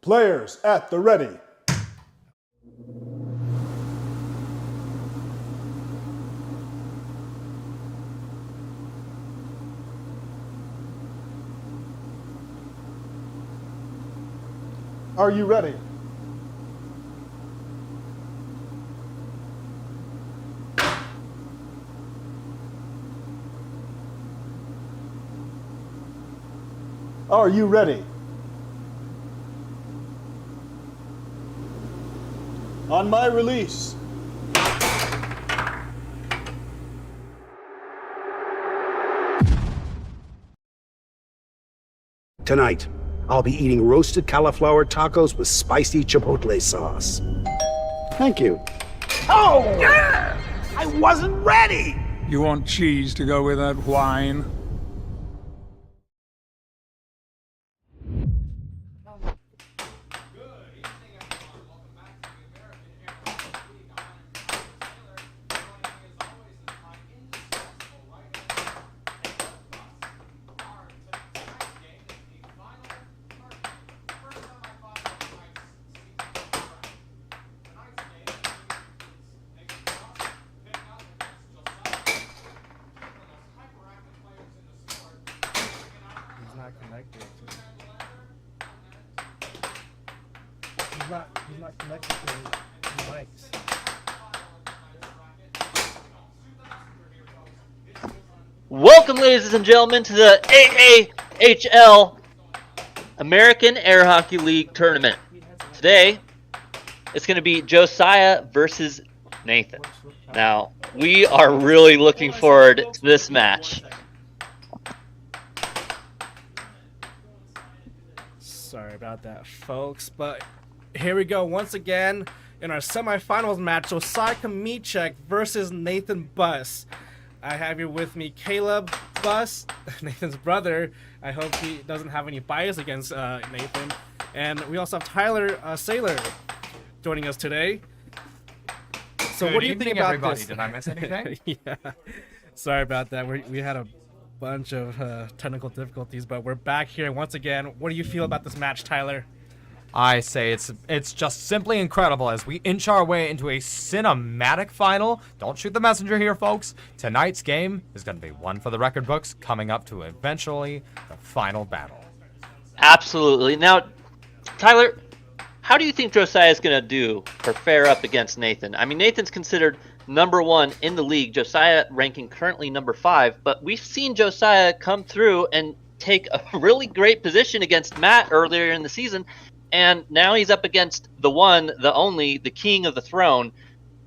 Players at the ready. Are you ready? Are you ready? On my release. Tonight, I'll be eating roasted cauliflower tacos with spicy chipotle sauce. Thank you. Oh! Yeah! I wasn't ready! You want cheese to go with that wine? He's not connected to the mics. Welcome, ladies and gentlemen, to the AAHL American Air Hockey League Tournament. Today, it's going to be Josiah versus Nathan. Now, we are really looking forward to this match. Sorry about that, folks, but here we go once again in our semifinals match. Josiah Kmiecik versus Nathan Buss. I have here with me Caleb Buss, Nathan's brother. I hope he doesn't have any bias against Nathan. And we also have Tyler Saylor joining us today. So what do you think about everybody? this? Did I miss anything? Yeah. Sorry about that. We had a bunch of technical difficulties, but we're back here once again. What do you feel about this match, Tyler? I say it's just simply incredible as we inch our way into a cinematic final. Don't shoot the messenger here, folks. Tonight's game is going to be one for the record books, coming up to eventually the final battle. Absolutely. Now, Tyler, how do you think Josiah is going to do or fare up against Nathan? I mean, Nathan's considered #1 in the league. Josiah ranking currently #5, but we've seen Josiah come through and take a really great position against Matt earlier in the season. And now he's up against the one, the only, the king of the throne.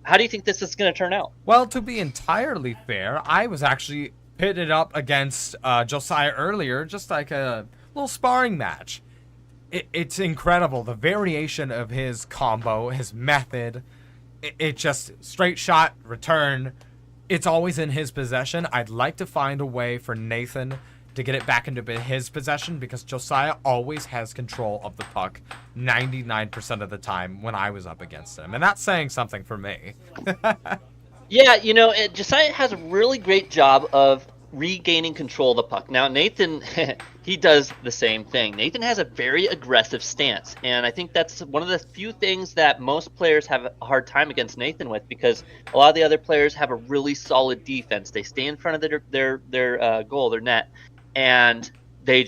How do you think this is going to turn out? Well, to be entirely fair, I was actually pitted up against Josiah earlier, just like a little sparring match. It's incredible, the variation of his combo, his method. It just straight shot, return. It's always in his possession. I'd like to find a way for Nathan to get it back into his possession because Josiah always has control of the puck 99% of the time when I was up against him. And that's saying something for me. Yeah, you know, Josiah has a really great job of regaining control of the puck. Now, Nathan, he does the same thing. Nathan has a very aggressive stance, and I think that's one of the few things that most players have a hard time against Nathan with, because a lot of the other players have a really solid defense. They stay in front of their goal, their net, and they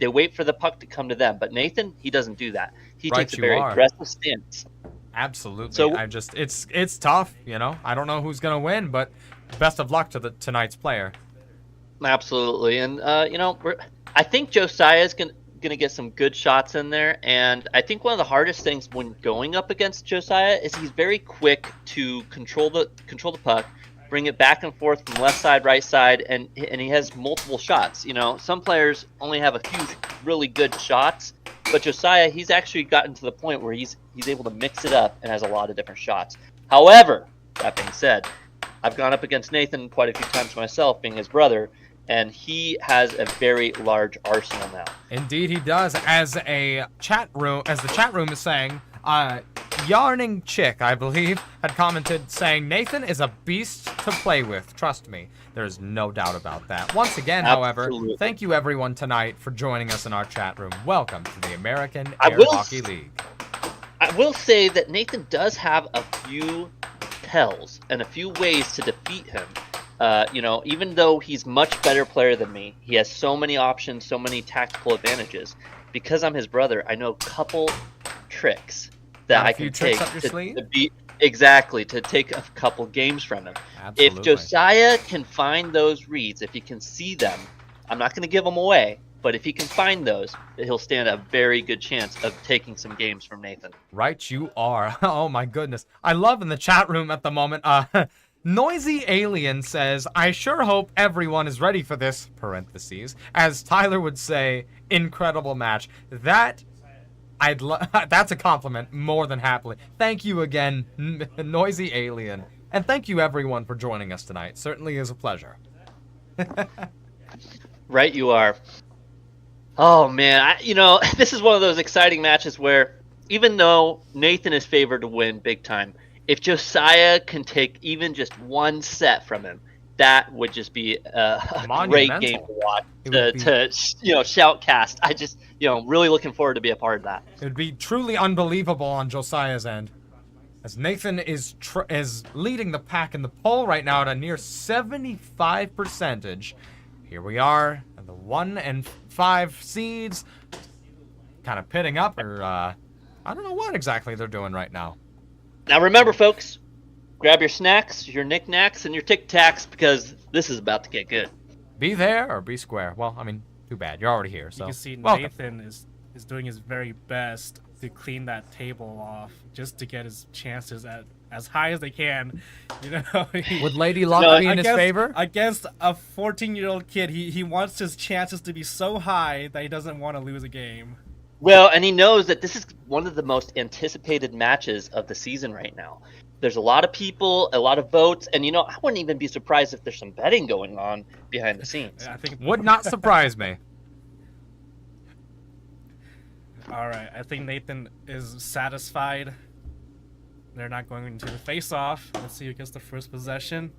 wait for the puck to come to them. But Nathan, he doesn't do that. He takes a very aggressive stance. Absolutely. So it's tough, you know. I don't know who's gonna win, but best of luck to tonight's player. Absolutely, and you know, I think Josiah is gonna get some good shots in there, and I think one of the hardest things when going up against Josiah is he's very quick to control the puck, bring it back and forth from left side, right side, and he has multiple shots. You know, some players only have a few really good shots, but Josiah, he's actually gotten to the point where he's able to mix it up and has a lot of different shots. However, that being said, I've gone up against Nathan quite a few times myself, being his brother, and he has a very large arsenal now. Indeed, he does. As the chat room is saying, Yarning Chick, I believe, had commented saying, Nathan is a beast to play with. Trust me, there's no doubt about that. Once again, however, thank you everyone tonight for joining us in our chat room. Welcome to the American Air Hockey League. I will say that Nathan does have a few tells and a few ways to defeat him. You know, even though he's much better player than me, he has so many options, so many tactical advantages. Because I'm his brother, I know a couple tricks that I can take to beat. Exactly, to take a couple games from him. Absolutely. If Josiah can find those reads, if he can see them, I'm not going to give them away, but if he can find those, he'll stand a very good chance of taking some games from Nathan. Right, you are. Oh my goodness. I love in the chat room at the moment, Noisy Alien says, I sure hope everyone is ready for this, parentheses, as Tyler would say, incredible match. That's a compliment, more than happily. Thank you again, Noisy Alien. And thank you everyone for joining us tonight. Certainly is a pleasure. Right you are. Oh man, you know, this is one of those exciting matches where even though Nathan is favored to win big time, if Josiah can take even just one set from him, that would just be a great game to watch, to shoutcast. I just, really looking forward to be a part of that. It would be truly unbelievable on Josiah's end, as Nathan is leading the pack in the poll right now at a near 75%. Here we are, and the 1 and 5 seeds kind of pitting up, or I don't know what exactly they're doing right now. Now remember, folks, grab your snacks, your knickknacks, and your tic tacs because this is about to get good. Be there or be square. Well, I mean, too bad. You're already here, so. You can see welcome. Nathan is doing his very best to clean that table off just to get his chances at as high as they can. You know, Would Lady Luck be in his favor? Against a 14-year-old kid, he wants his chances to be so high that he doesn't want to lose a game. Well, and he knows that this is one of the most anticipated matches of the season right now. There's a lot of people, a lot of votes, and you know, I wouldn't even be surprised if there's some betting going on behind the scenes. I think Would not surprise me. All right, I think Nathan is satisfied. They're not going into the face-off. Let's see who gets the first possession.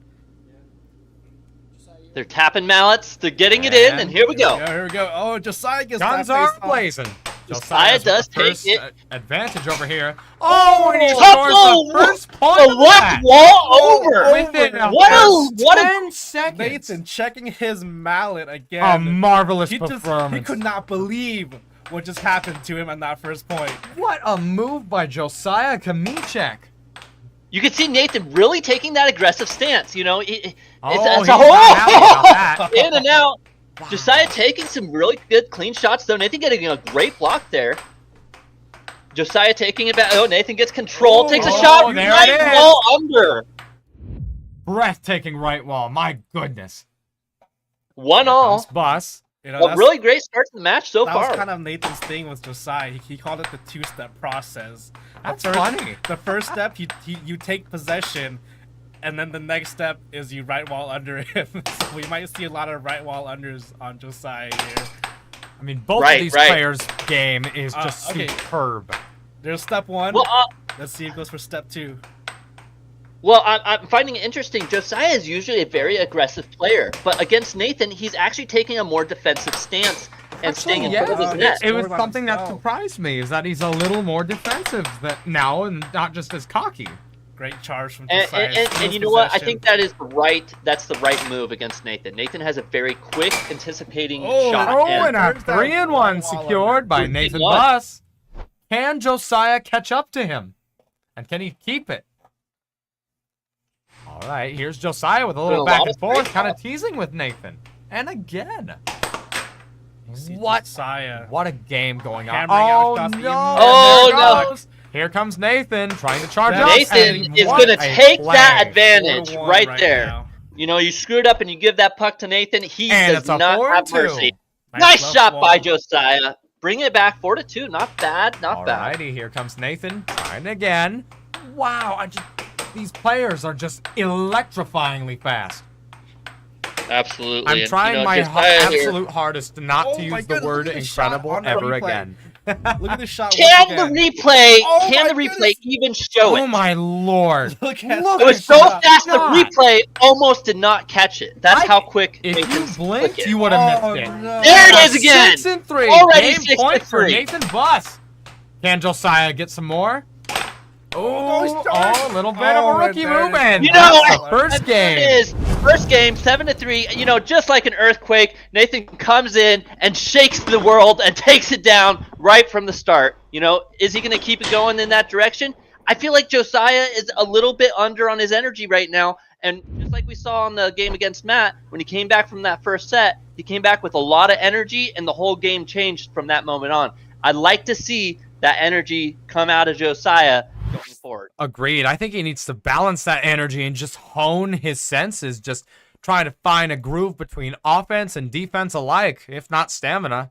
They're tapping mallets, they're getting it in, and here we go. Here we go. Oh, Josiah gets Guns that are face-off. blazing. Josiah with does the take first, it. Advantage over here. Oh, and he Whoa, scores the first point a of left that. wall over. Within the What first a 10 seconds. Nathan checking his mallet again. A marvelous he performance. could not believe what just happened to him on that first point. What a move by Josiah Kmiecik. You can see Nathan really taking that aggressive stance. You know, it's Oh, a he's not happy about that. in and out. Josiah taking some really good clean shots, though. Nathan getting a great block there. Josiah taking it back. Oh, Nathan gets control, takes a shot there right it is. wall under. Breathtaking right wall. My goodness. 1-all. Comes Bus. You know, A that's, really great start to the match so that far. was kind of Nathan's thing with Josiah. He called it the two-step process. That's funny. The first step, you take possession, and then the next step is you right wall under him. So we might see a lot of right wall unders on Josiah here. I mean, both Right, of these right. players' game is just okay. superb. There's step one. Well, Let's see if it goes for step two. I'm finding it interesting. Josiah is usually a very aggressive player, but against Nathan, he's actually taking a more defensive stance and staying in front of his net. It was Scored by something that himself. surprised me, is that he's a little more defensive now and not just as cocky. Great charge from And, Josiah. and Steals you know what? I possession. think that's the right move against Nathan. Nathan has a very quick, anticipating Oh, shot. Oh, and and a there's that 3-1 wall secured by 3-1. Nathan Bus. Can Josiah catch up to him? And can he keep it? All right, here's Josiah with a little Been a back lot and of forth, straight kind of balls. teasing with Nathan. And again. See What? Josiah. What a game going on. Hammering out Oh, shots no. even Oh, There it no. goes. Here comes Nathan trying to charge up. Nathan and is what going to a take play. that advantage 4-1 right there. now. You know, you screwed up and you give that puck to Nathan. He And does it's a not 4-2. have mercy. Nice Nice left shot by wall. Josiah. Bring it back 4-2. Not bad. Not bad. Alrighty, here comes Nathan. Trying again. Wow, these players are just electrifyingly fast. Absolutely. I'm And, trying you know, my Josiah here- absolute hardest not Oh to my use the goodness, word look at the shot incredible on the ever replay. again. Look at this shot. Can once the again. replay? Oh Can my the replay goodness. even show it? Oh my lord. Look at Look It was at so that fast. The shot. replay almost did not catch it. That's how quick. If you Nathan's blinked, flicking. you would have Oh, missed it. no. There it is again. 6-3. Already Game 6-3. point for Nathan Bus. Can Josiah get some more? Oh, a little bit of Oh, a rookie and there- move in. You know, That's the first There it game. is. First game, 7-3. You know, just like an earthquake, Nathan comes in and shakes the world and takes it down right from the start. You know, is he going to keep it going in that direction? I feel like Josiah is a little bit under on his energy right now. And just like we saw in the game against Matt, when he came back from that first set, he came back with a lot of energy, and the whole game changed from that moment on. I'd like to see that energy come out of Josiah going forward. Agreed. I think he needs to balance that energy and just hone his senses, just try to find a groove between offense and defense alike, if not stamina.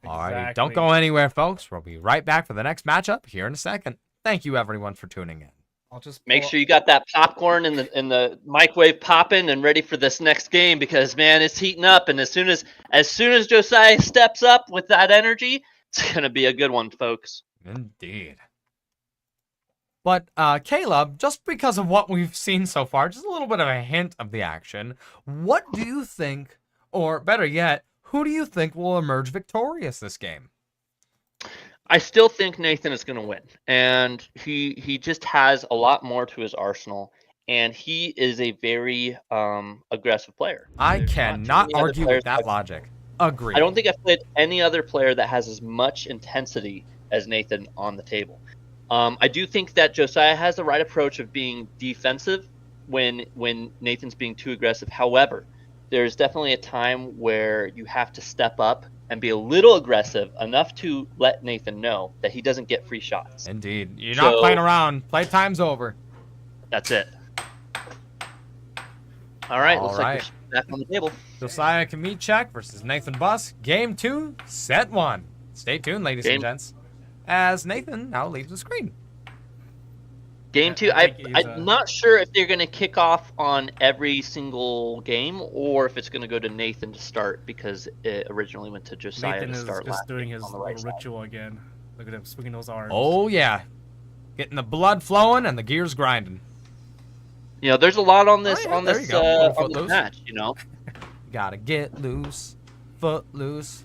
Alrighty, Exactly. don't go anywhere, folks. We'll be right back for the next matchup here in a second. Thank you, everyone, for tuning in. I'll just Make pull sure you got that popcorn in the microwave popping and ready for this next game because man, it's heating up. And as soon as Josiah steps up with that energy, it's gonna be a good one, folks. Indeed. But, Caleb, just because of what we've seen so far, just a little bit of a hint of the action, what do you think, or better yet, who do you think will emerge victorious this game? I still think Nathan is gonna win, and he just has a lot more to his arsenal, and he is a very aggressive player. I There's not too cannot many other argue players with that like- logic. Agree. I don't think I've played any other player that has as much intensity as Nathan on the table. I do think that Josiah has the right approach of being defensive when Nathan's being too aggressive. However, there's definitely a time where you have to step up and be a little aggressive, enough to let Nathan know that he doesn't get free shots. Indeed. You're not playing around. Playtime's over. That's it. All right, looks right. like we're back on the table. Josiah Kmiecik versus Nathan Buss. Game 2, set 1. Stay tuned, ladies and gents, as Nathan now leaves the screen. Game 2, I'm not sure if they're going to kick off on every single game or if it's going to go to Nathan to start because it originally went to Josiah Nathan to is start just doing his on the little right side. ritual again. Look at him swinging those arms. Oh, yeah. Getting the blood flowing and the gears grinding. You know, there's a lot on this Oh, yeah, there you go. Little on this footloose. match, you know. Gotta get loose. Foot loose.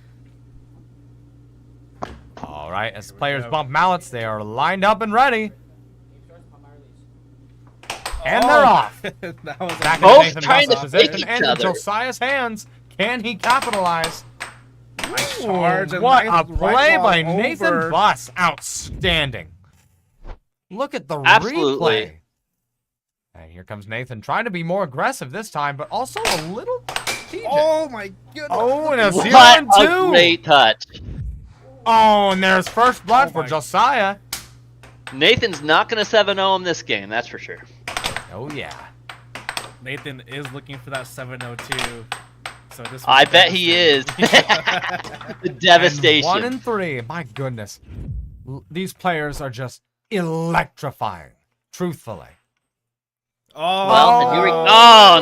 All right, as the players bump mallets, they are lined up and ready. And they're off. That was Back Both into Nathan trying to Buss's fake position each and other. Josiah's hands. Can he capitalize? nice charge. and What nice a right play ball by Nathan over. Buss. Outstanding. Look at the Absolutely. replay. And here comes Nathan, trying to be more aggressive this time, but also a little strategic. Oh my goodness. Oh, and a What 0-2. a great touch. Oh, and there's first blood Oh for my- Josiah. Nathan's not going to 7-0 in this game, that's for sure. Oh, yeah. Nathan is looking for that 702. So this. I bet he is. devastating. The devastation. 1 and 3. My goodness. These players are just electrifying. Truthfully. Oh, Well, and here we it's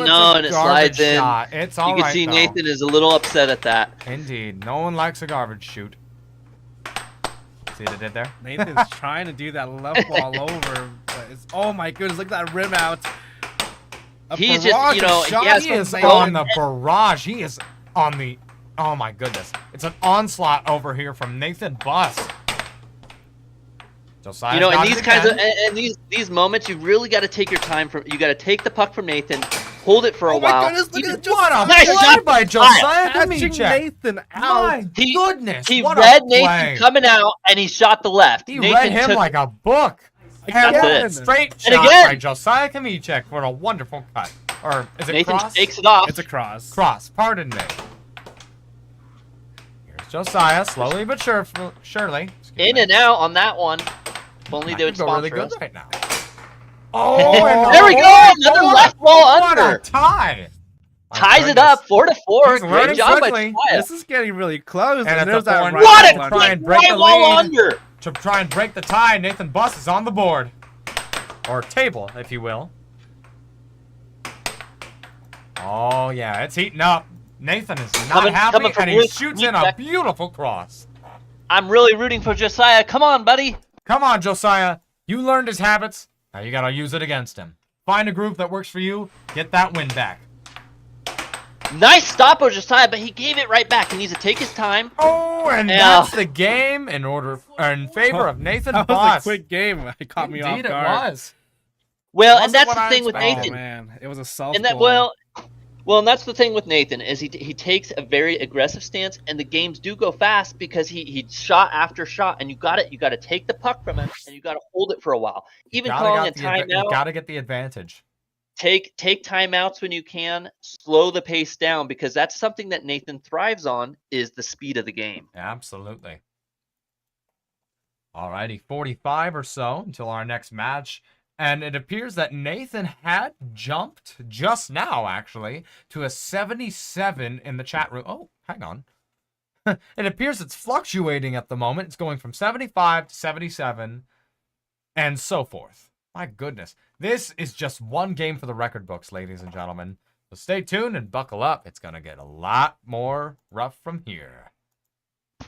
no, a and it garbage slides in. shot. It's all You can right, see though. Nathan is a little upset at that. Indeed. No one likes a garbage shoot. See what I did there? Nathan's trying to do that left ball over, but it's, oh my goodness, look at that rim out. A He's just, barrage you of know, shots he has He from is Nathan. on the barrage. He is on the... Oh, my goodness. It's an onslaught over here from Nathan Buss. Josiah's You know, in got it these kinds of again. and these moments, you really got to take your time. You got to take the puck from Nathan, hold it for a Oh my while. goodness, look He at just- What a Nice play shot by by Josiah Catching Kmiecik. Nathan out. My He- goodness. He what read a Nathan play. coming out, and he shot the left. He Nathan read him took, like a book. That's And it. straight And shot again. by Josiah Kmiecik for a wonderful cut. Or is it Nathan cross? takes it off. It's a cross. Cross. Pardon me. Here's Josiah, slowly but surely. in and out on that one. If only Might they would go really sponsor good us. right now. Oh, and There we go, another left ball what under. a tie. My Ties it goodness. up 4-4. He's Great learning job quickly. by Josiah. This is getting really close. And And, at there's the that point- right What ball a under. try and break right the wall lead. under. To try and break the tie, Nathan Buss is on the board. Or table, if you will. Oh, yeah, it's heating up. Nathan is not Coming happy, from and he Rick shoots in a Kmiecik. beautiful cross. I'm really rooting for Josiah. Come on, buddy. Come on, Josiah. You learned his habits. Now you gotta use it against him. Find a group that works for you. Get that win back. Nice stop of Josiah, but he gave it right back. He needs to take his time. Oh, and Yeah. that's the game in favor of Nathan That was Buss. a quick game. It caught me off Indeed, it guard. was. Well, Wasn't and that's what the I thing with expected. Oh Nathan. man, it was a self And that goal. well, and that's the thing with Nathan is he takes a very aggressive stance, and the games do go fast because he shot after shot, and you got to take the puck from him, and you got to hold it for a while. Even calling a You timeout, gotta get the advantage. take timeouts when you can, slow the pace down because that's something that Nathan thrives on is the speed of the game. Absolutely. Alrighty, 45 or so until our next match. And it appears that Nathan had jumped just now, actually, to a 77 in the chat room. Oh, hang on. It appears it's fluctuating at the moment. It's going from 75 to 77 and so forth. My goodness. This is just one game for the record books, ladies and gentlemen. So stay tuned and buckle up. It's going to get a lot more rough from here.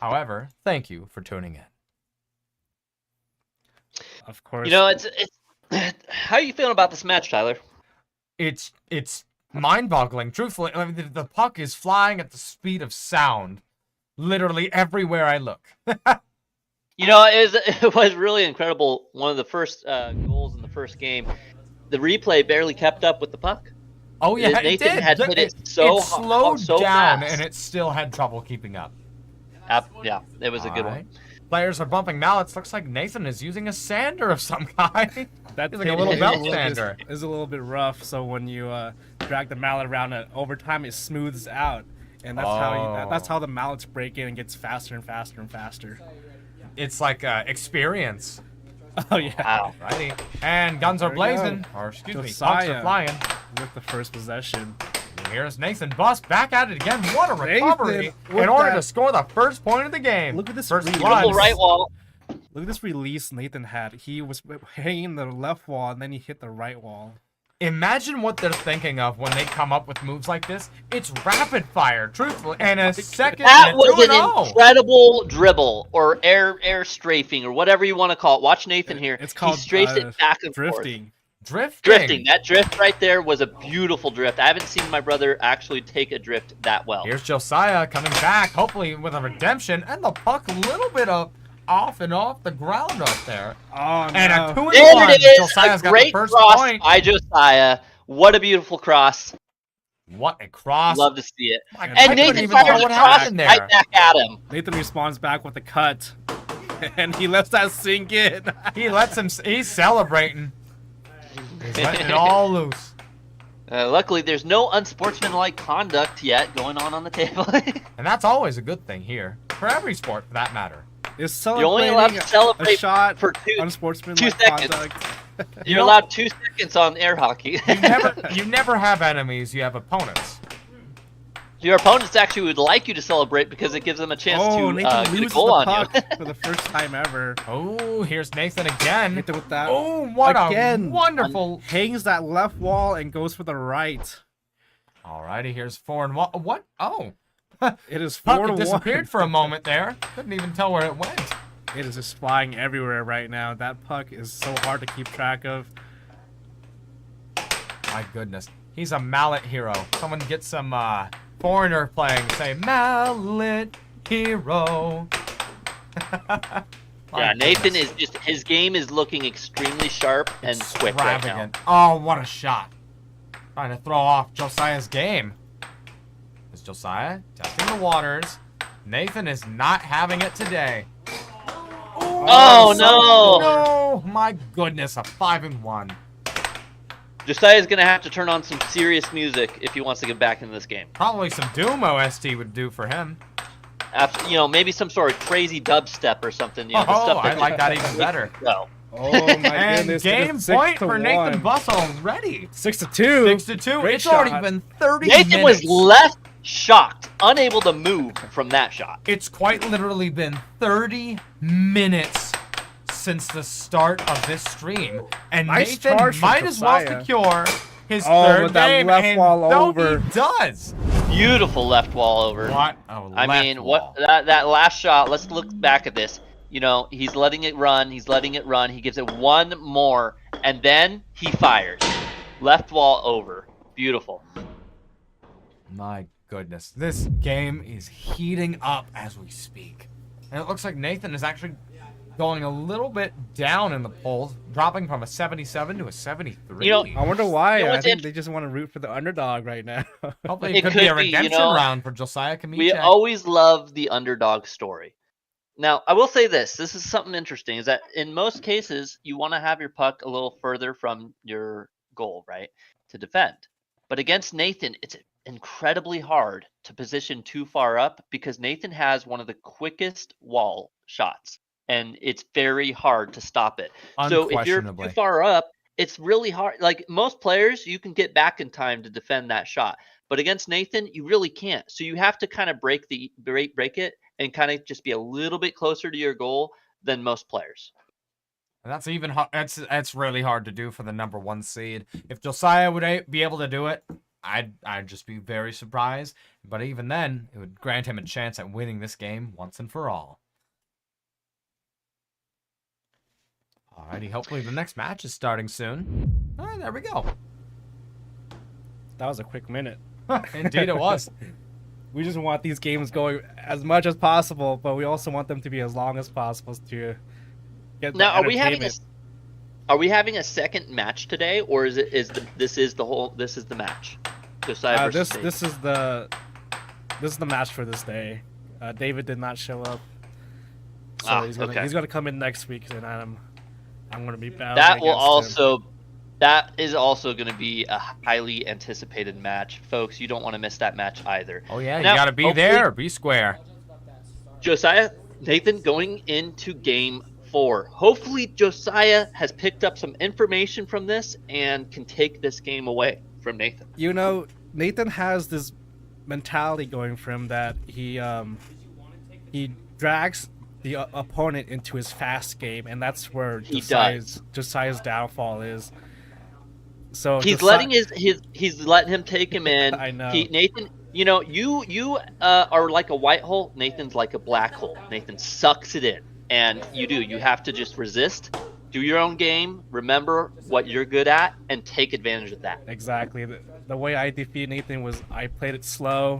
However, thank you for tuning in. Of course. You know, it's how are you feeling about this match, Tyler? It's mind-boggling. Truthfully, I mean, the puck is flying at the speed of sound, literally everywhere I look. You know, it was really incredible. One of the first goals in the first game, the replay barely kept up with the puck. Oh yeah, it Nathan did. had hit it so it slowed so down, fast. and it still had trouble keeping up. Yeah, it was a good Alright. one. Players are bumping mallets. Looks like Nathan is using a sander of some kind. That He's like a little belt is sander. is a little bit rough. So when you drag the mallet around it, over time it smooths out, and that's how the mallets break in and gets faster and faster and faster. It's like experience. Oh yeah. Wow. Alrighty. And guns are There we go. blazing. Or excuse me, punks Josiah. are flying. With the first possession. Here's Nathan Bus back at it again. What a recovery Nathan, with in order that- to score the first point of the game. Look at this First read. blood. Beautiful right wall. Look at this release Nathan had. He was hanging the left wall and then he hit the right wall. Imagine what they're thinking of when they come up with moves like this. It's rapid fire, truthfully. And a second, That and was 2-0. an incredible dribble or air strafing or whatever you want to call it. Watch Nathan here. It's called he strafed it back and forth. drifting. Drifting. That drift right there was a beautiful drift. I haven't seen my brother actually take a drift that well. Here's Josiah coming back, hopefully with a redemption, and the puck a little bit up, off the ground up there. Oh no. And a 2-1. There it is. Josiah's A got the great first cross point. by Josiah. What a beautiful cross. What a cross. Love to see it. My God, And I couldn't Nathan even tell fires a what cross happened there. right back at him. Nathan responds back with a cut. And he lets that sink in. He lets him, he's celebrating. He's letting it all loose. Luckily, there's no unsportsmanlike conduct yet going on the table. And that's always a good thing here. For every sport, for that matter. Is You're only allowed to celebrating a celebrate shot for unsportsmanlike 2 seconds. conduct? You're allowed 2 seconds on air hockey. You never have enemies, you have opponents. Your opponents actually would like you to celebrate because it gives them a chance Oh, to Nathan get a loses goal the on puck you. for the first time ever. Oh, here's Nathan again. Nathan with that. Oh, what Again. a wonderful. Hangs that left wall and goes for the right. Alrighty, here's 4-1. What? Oh. It is Puck 4-1. disappeared for a moment there. Couldn't even tell where it went. It is just flying everywhere right now. That puck is so hard to keep track of. My goodness. He's a mallet hero. Someone get some foreigner playing. Say, mallet hero. Yeah, Nathan is just, his game is looking extremely sharp and quick right now. Extravagant. Oh, what a shot. Trying to throw off Josiah's game. Is Josiah testing the waters? Nathan is not having it today. Oh, no! No! My goodness, a 5-1. Josiah's going to have to turn on some serious music if he wants to get back into this game. Probably some Doom OST would do for him. You know, maybe some sort of crazy dubstep or something. You know, the Oh, stuff I like that even better. Go. Oh my And goodness. game point for Nathan Buss already. 6-2. 6-2. Great It's already shot. been 30 Nathan minutes. was left shocked, unable to move from that shot. It's quite literally been 30 minutes since the start of this stream, and Nice Nathan charge from might as well Josiah. secure his Oh, third with that game, left and wall so over. he does. Beautiful left wall over. What? I mean, what that last shot, let's look back at this. You know, he's letting it run, he gives it one more, and then he fires. Left wall over. Beautiful. My goodness, this game is heating up as we speak. And it looks like Nathan is actually going a little bit down in the polls, dropping from a 77 to a 73. You know, I wonder why. You know I what's think they just want to root for the underdog right now. hopefully it it could could be a be, you redemption know, round for Josiah Kmiecik. We always love the underdog story. Now, I will say this is something interesting, is that in most cases, you want to have your puck a little further from your goal, right, to defend. But against Nathan, it's incredibly hard to position too far up because Nathan has one of the quickest wall shots, and it's very hard to stop it. So if you're too far up, it's really hard. Like most players, you can get back in time to defend that shot. But against Nathan, you really can't. So you have to kind of break it and kind of just be a little bit closer to your goal than most players. And that's even that's really hard to do for the number 1 seed. If Josiah would be able to do it, I'd just be very surprised. But even then, it would grant him a chance at winning this game once and for all. Alrighty, hopefully the next match is starting soon. Alright, there we go. That was a quick minute. Indeed it was. We just want these games going as much as possible, but we also want them to be as long as possible to get Now, the are we having a second match today, or is this the match? Josiah versus this is the match for this day. David did not show up, so he's gonna come in next week, and I'm gonna be battling against him. That is also going to be a highly anticipated match, folks. You don't want to miss that match either. Oh yeah, now, you gotta be there, be square. Josiah, Nathan, going into game 4. Hopefully, Josiah has picked up some information from this and can take this game away from Nathan. You know, Nathan has this mentality going for him that he drags the opponent into his fast game, and that's where Josiah's downfall is. So he's letting he's letting him take him in. I know. Nathan, you know, you are like a white hole. Nathan's like a black hole. Nathan sucks it in, and you have to just resist, do your own game, remember what you're good at, and take advantage of that. Exactly. The way I defeated Nathan was I played it slow,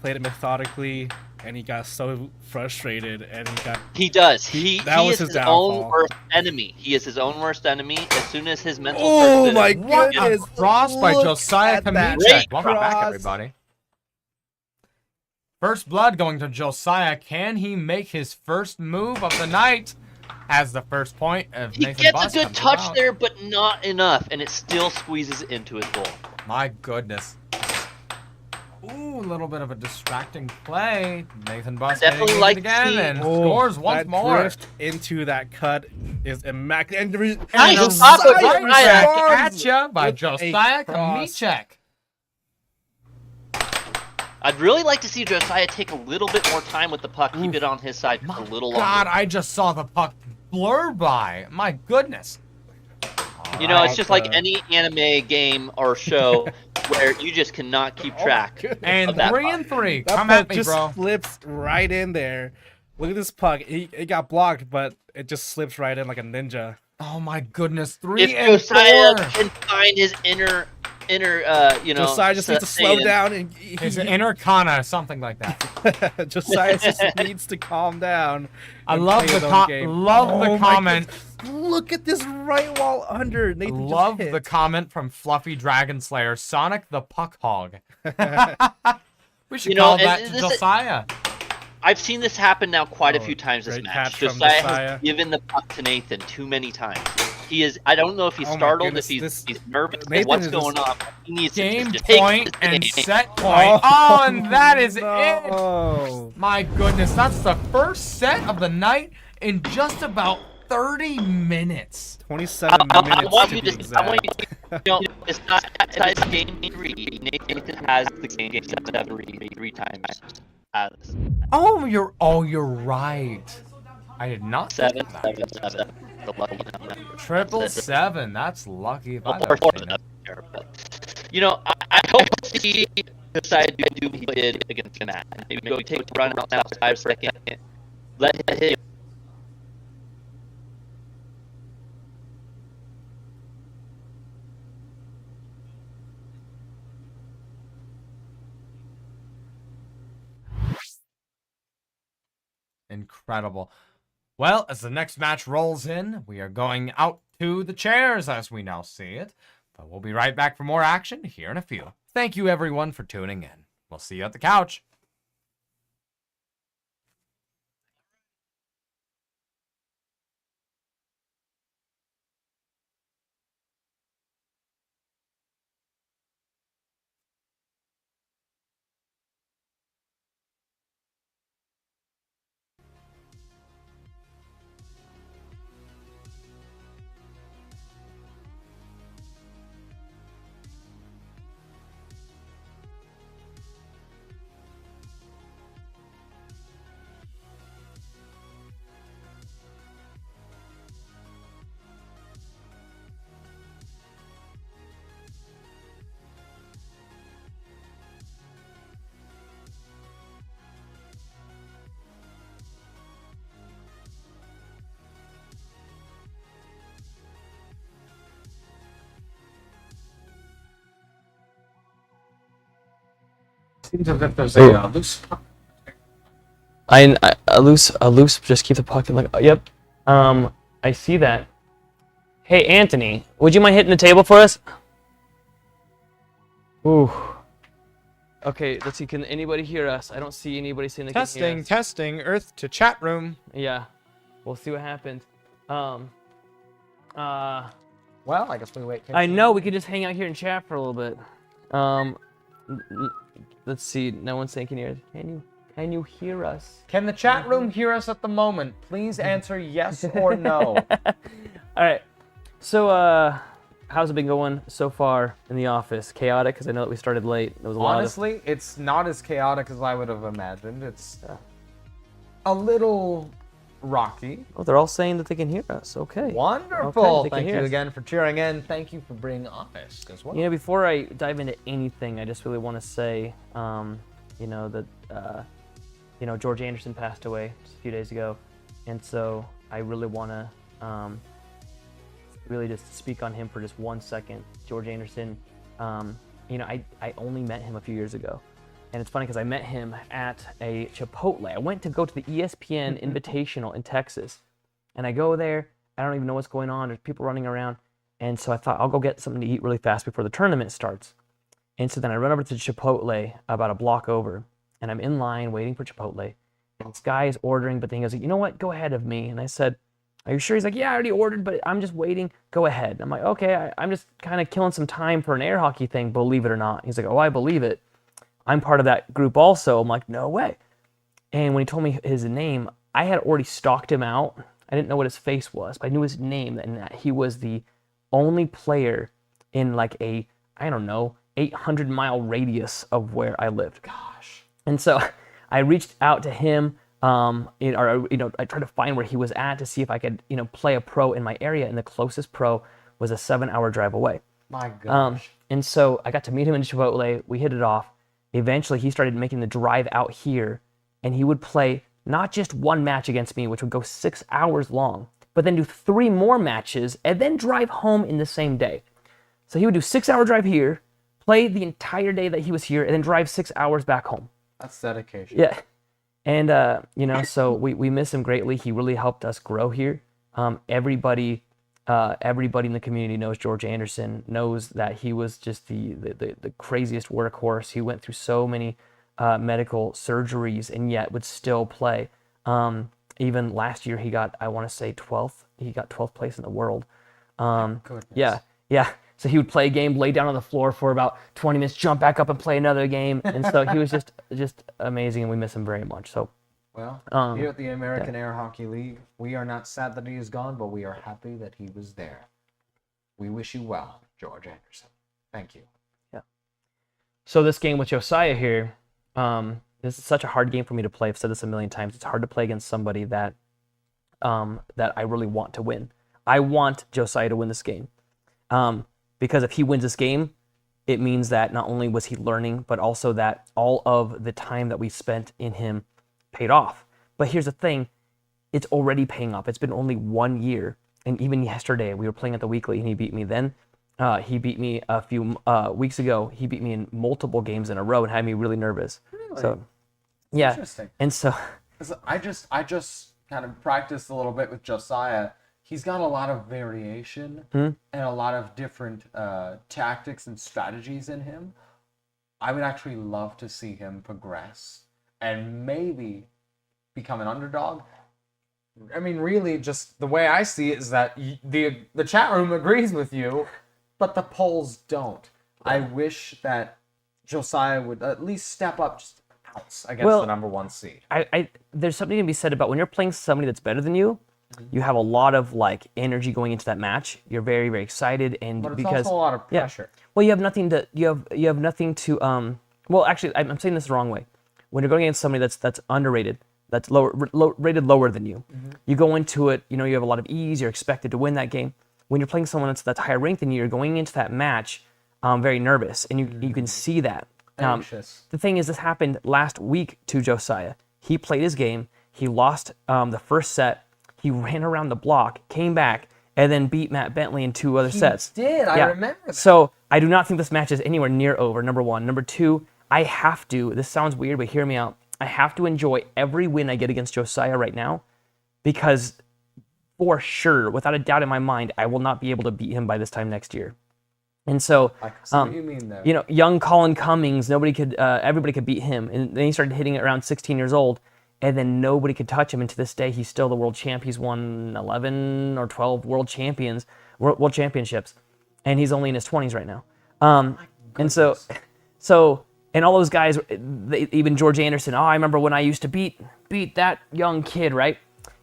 played it methodically, and he got so frustrated, and he does. He is his own worst enemy. He is his own worst enemy. As soon as his mental Oh my goodness! Cross by Josiah Kmiecik. Welcome back, everybody. First blood going to Josiah. Can he make his first move of the night? As the first point of he Nathan gets Buss a good touch there, but not enough, and it still squeezes into his goal. My goodness. Ooh, a little bit of a distracting play. Nathan Buss definitely like again and scores once more. That drift into that cut is immaculate. Nice stop it at ya by Josiah Kmiecik. I'd really like to see Josiah take a little bit more time with the puck, keep it on his side for a little longer. God, I just saw the puck blur by. My goodness. You know, it's just like any anime game or show where you just cannot keep track. And of that 3 puck. and 3. That Come puck at me, just bro. slips right in there. Look at this puck. It got blocked, but it just slips right in like a ninja. Oh my goodness. 3 If and Josiah 4. can find his inner, Josiah just needs to slow down and His inner kana, something like that. Josiah just needs to calm down. I love the comment. Look at this right wall under. Nathan Love just hit. the comment from Fluffy Dragon Slayer, Sonic the Puck Hog. We should call that to Josiah. I've seen this happen now quite a few times this great match. catch from Josiah Josiah. has given the puck to Nathan too many times. He is. I don't know if he's startled, goodness, if he's nervous, Nathan what's is going on. He needs Game to just point take and this game. set point. Oh, and that is No. it. My goodness, that's the first set of the night in just about 30 minutes. 27 I minutes want to you be to. exact. I want you to. You know, it's not game 3. Nathan has the game 7 three times. Oh, you're right. I did not think of that. 777. The lucky number. 777. That's lucky if I've Or ever seen it. but, you know, I hope to see Josiah do what he did against Matt. Maybe go take a run outside for a second. Let him hit. Incredible. Well, as the next match rolls in, we are going out to the chairs as we now see it. But we'll be right back for more action here in a few. Thank you everyone for tuning in. We'll see you at the couch. Seems as if there's a loose. A loose. Just keep the puck in like. Yep. I see that. Hey Anthony, would you mind hitting the table for us? Ooh. Okay, let's see. Can anybody hear us? I don't see anybody saying they can hear us. Testing. Earth to chat room. Yeah. We'll see what happens. Well, I guess we wait. I know we could just hang out here and chat for a little bit. Let's see. No one's saying can you hear us. Can you hear us? Can the chat room hear us at the moment? Please answer yes or no. All right. So, how's it been going so far in the office? Chaotic, because I know that we started late. There was a lot of... Honestly, it's not as chaotic as I would have imagined. It's a little rocky. Oh, they're all saying that they can hear us. Okay. Wonderful. Okay, they can Thank hear you us. again for cheering in. Thank you for being honest as well. You know, before I dive into anything, I just really want to say, that, George Anderson passed away just a few days ago. And so I really want to really just speak on him for just 1 second. George Anderson, I only met him a few years ago. And it's funny because I met him at a Chipotle. I went to go to the ESPN Invitational in Texas. And I go there. I don't even know what's going on. There's people running around. And so I thought, I'll go get something to eat really fast before the tournament starts. And so then I run over to Chipotle about a block over. And I'm in line waiting for Chipotle. And this guy is ordering, but then he goes, you know what? Go ahead of me. And I said, are you sure? He's like, yeah, I already ordered, but I'm just waiting. Go ahead. I'm like, okay, I'm just kind of killing some time for an air hockey thing, believe it or not. He's like, oh, I believe it. I'm part of that group also. I'm like, no way. And when he told me his name, I had already stalked him out. I didn't know what his face was, but I knew his name and that he was the only player in like a, 800-mile radius of where I lived. Gosh. And so I reached out to him. I tried to find where he was at to see if I could, play a pro in my area, and the closest pro was a 7-hour drive away. My gosh. And so I got to meet him in Chipotle. We hit it off. Eventually, he started making the drive out here, and he would play not just one match against me, which would go 6 hours long, but then do 3 more matches and then drive home in the same day. So he would do 6-hour drive here, play the entire day that he was here, and then drive 6 hours back home. That's dedication. Yeah. And, so we miss him greatly. He really helped us grow here. Everybody in the community knows George Anderson, knows that he was just the craziest workhorse. He went through so many medical surgeries and yet would still play. Even last year, he got, I want to say 12th. He got 12th place in the world. Goodness. Yeah. So he would play a game, lay down on the floor for about 20 minutes, jump back up and play another game. And so he was just amazing, and we miss him very much. So, well, here at the American Air Hockey League, we are not sad that he is gone, but we are happy that he was there. We wish you well, George Anderson. Thank you. Yeah. So this game with Josiah here, this is such a hard game for me to play. I've said this a million times. It's hard to play against somebody that I really want to win. I want Josiah to win this game. Because if he wins this game, it means that not only was he learning, but also that all of the time that we spent in him paid off. But here's the thing, it's already paying off. It's been only 1 year. And even yesterday, we were playing at the weekly and he beat me then. He beat me a few weeks ago. He beat me in multiple games in a row and had me really nervous. Really? So, yeah. Interesting. And so... I just kind of practiced a little bit with Josiah. He's got a lot of variation and a lot of different tactics and strategies in him. I would actually love to see him progress and maybe become an underdog. I mean, really, just the way I see it is that the chat room agrees with you, but the polls don't. I wish that Josiah would at least step up just an ounce against the number 1 seed. There's something to be said about when you're playing somebody that's better than you. You have a lot of energy going into that match. You're very, very excited, and But it's because also a lot of pressure. Well, you have nothing to. Well, actually, I'm saying this the wrong way. When you're going against somebody that's underrated, that's rated lower than you, you go into it. You have a lot of ease. You're expected to win that game. When you're playing someone that's higher ranked than you, you're going into that match very nervous, and you can see that. Anxious. The thing is, this happened last week to Josiah. He played his game. He lost the first set. He ran around the block, came back, and then beat Matt Bentley in 2 other sets. He did. I remember that. So I do not think this match is anywhere near over, number 1. Number 2, I have to, this sounds weird, but hear me out. I have to enjoy every win I get against Josiah right now, because for sure, without a doubt in my mind, I will not be able to beat him by this time next year. And so, I see what you mean there. young Colin Cummings, everybody could beat him. And then he started hitting it around 16 years old, and then nobody could touch him. And to this day, he's still the world champ. He's won 11 or 12 world championships, and he's only in his 20s right now. And and all those guys, even George Anderson. Oh, I remember when I used to beat that young kid, right?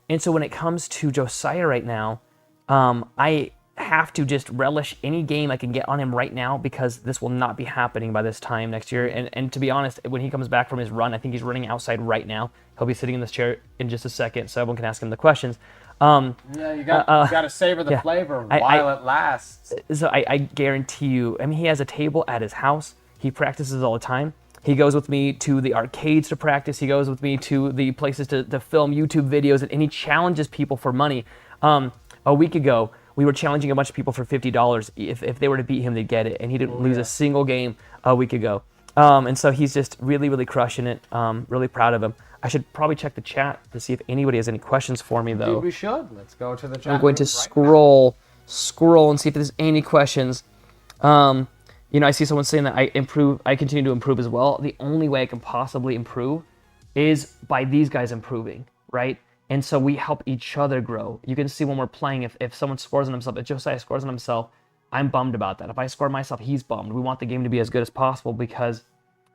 And so when it comes to Josiah right now, I have to just relish any game I can get on him right now, because this will not be happening by this time next year. And to be honest, when he comes back from his run, I think he's running outside right now. He'll be sitting in this chair in just a second, so everyone can ask him the questions. Yeah, you got to savor the flavor while it lasts. So I guarantee you, I mean, he has a table at his house. He practices all the time. He goes with me to the arcades to practice. He goes with me to the places to film YouTube videos, and he challenges people for money. A week ago, we were challenging a bunch of people for $50. If they were to beat him, they'd get it. And he didn't lose a single game a week ago. And so he's just really, really crushing it. Really proud of him. I should probably check the chat to see if anybody has any questions for me, though. Indeed we should. Let's go to the chat. I'm going to scroll and see if there's any questions. I see someone saying that I continue to improve as well. The only way I can possibly improve is by these guys improving, right? And so we help each other grow. You can see when we're playing, if someone scores on himself, if Josiah scores on himself, I'm bummed about that. If I score myself, he's bummed. We want the game to be as good as possible because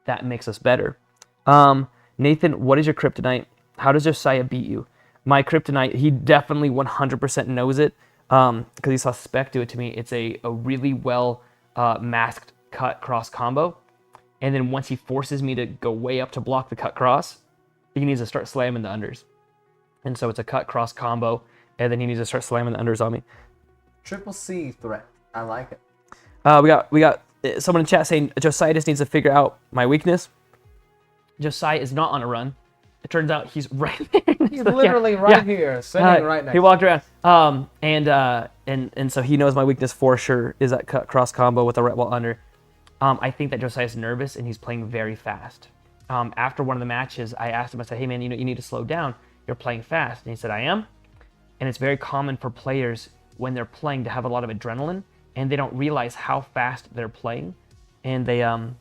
that makes us better. Nathan, what is your kryptonite? How does Josiah beat you? My kryptonite, he definitely 100% knows it because he saw Spec do it to me. It's a really well masked cut cross combo. And then once he forces me to go way up to block the cut cross, he needs to start slamming the unders. And so it's a cut cross combo, and then he needs to start slamming the unders on me. Triple C threat. I like it. We got someone in chat saying Josiah just needs to figure out my weakness. Josiah is not on a run. It turns out he's right there. He's literally here, sitting right next. He walked around. And so he knows my weakness for sure is that cut cross combo with a ret wall under. I think that Josiah's nervous and he's playing very fast. After one of the matches, I asked him, I said, hey man, you need to slow down. You're playing fast. And he said, I am. And it's very common for players when they're playing to have a lot of adrenaline and they don't realize how fast they're playing. And they don't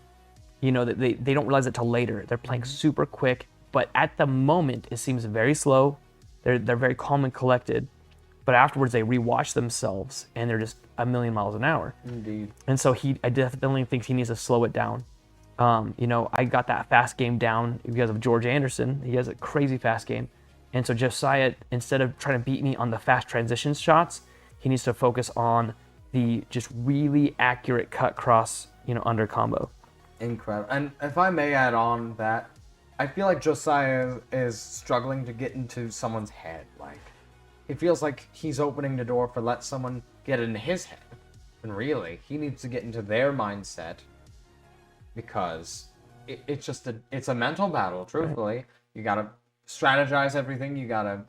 realize it till later. They're playing super quick, but at the moment it seems very slow. They're very calm and collected, but afterwards they rewatch themselves and they're just a million miles an hour. Indeed. And so I definitely think he needs to slow it down. I got that fast game down because of George Anderson. He has a crazy fast game. And so Josiah, instead of trying to beat me on the fast transition shots, he needs to focus on the just really accurate cut cross, under combo. Incredible. And if I may add on that, I feel like Josiah is struggling to get into someone's head. Like, it feels like he's opening the door for let someone get in his head. And really, he needs to get into their mindset because it's a mental battle, truthfully. Right. You gotta strategize everything. You gotta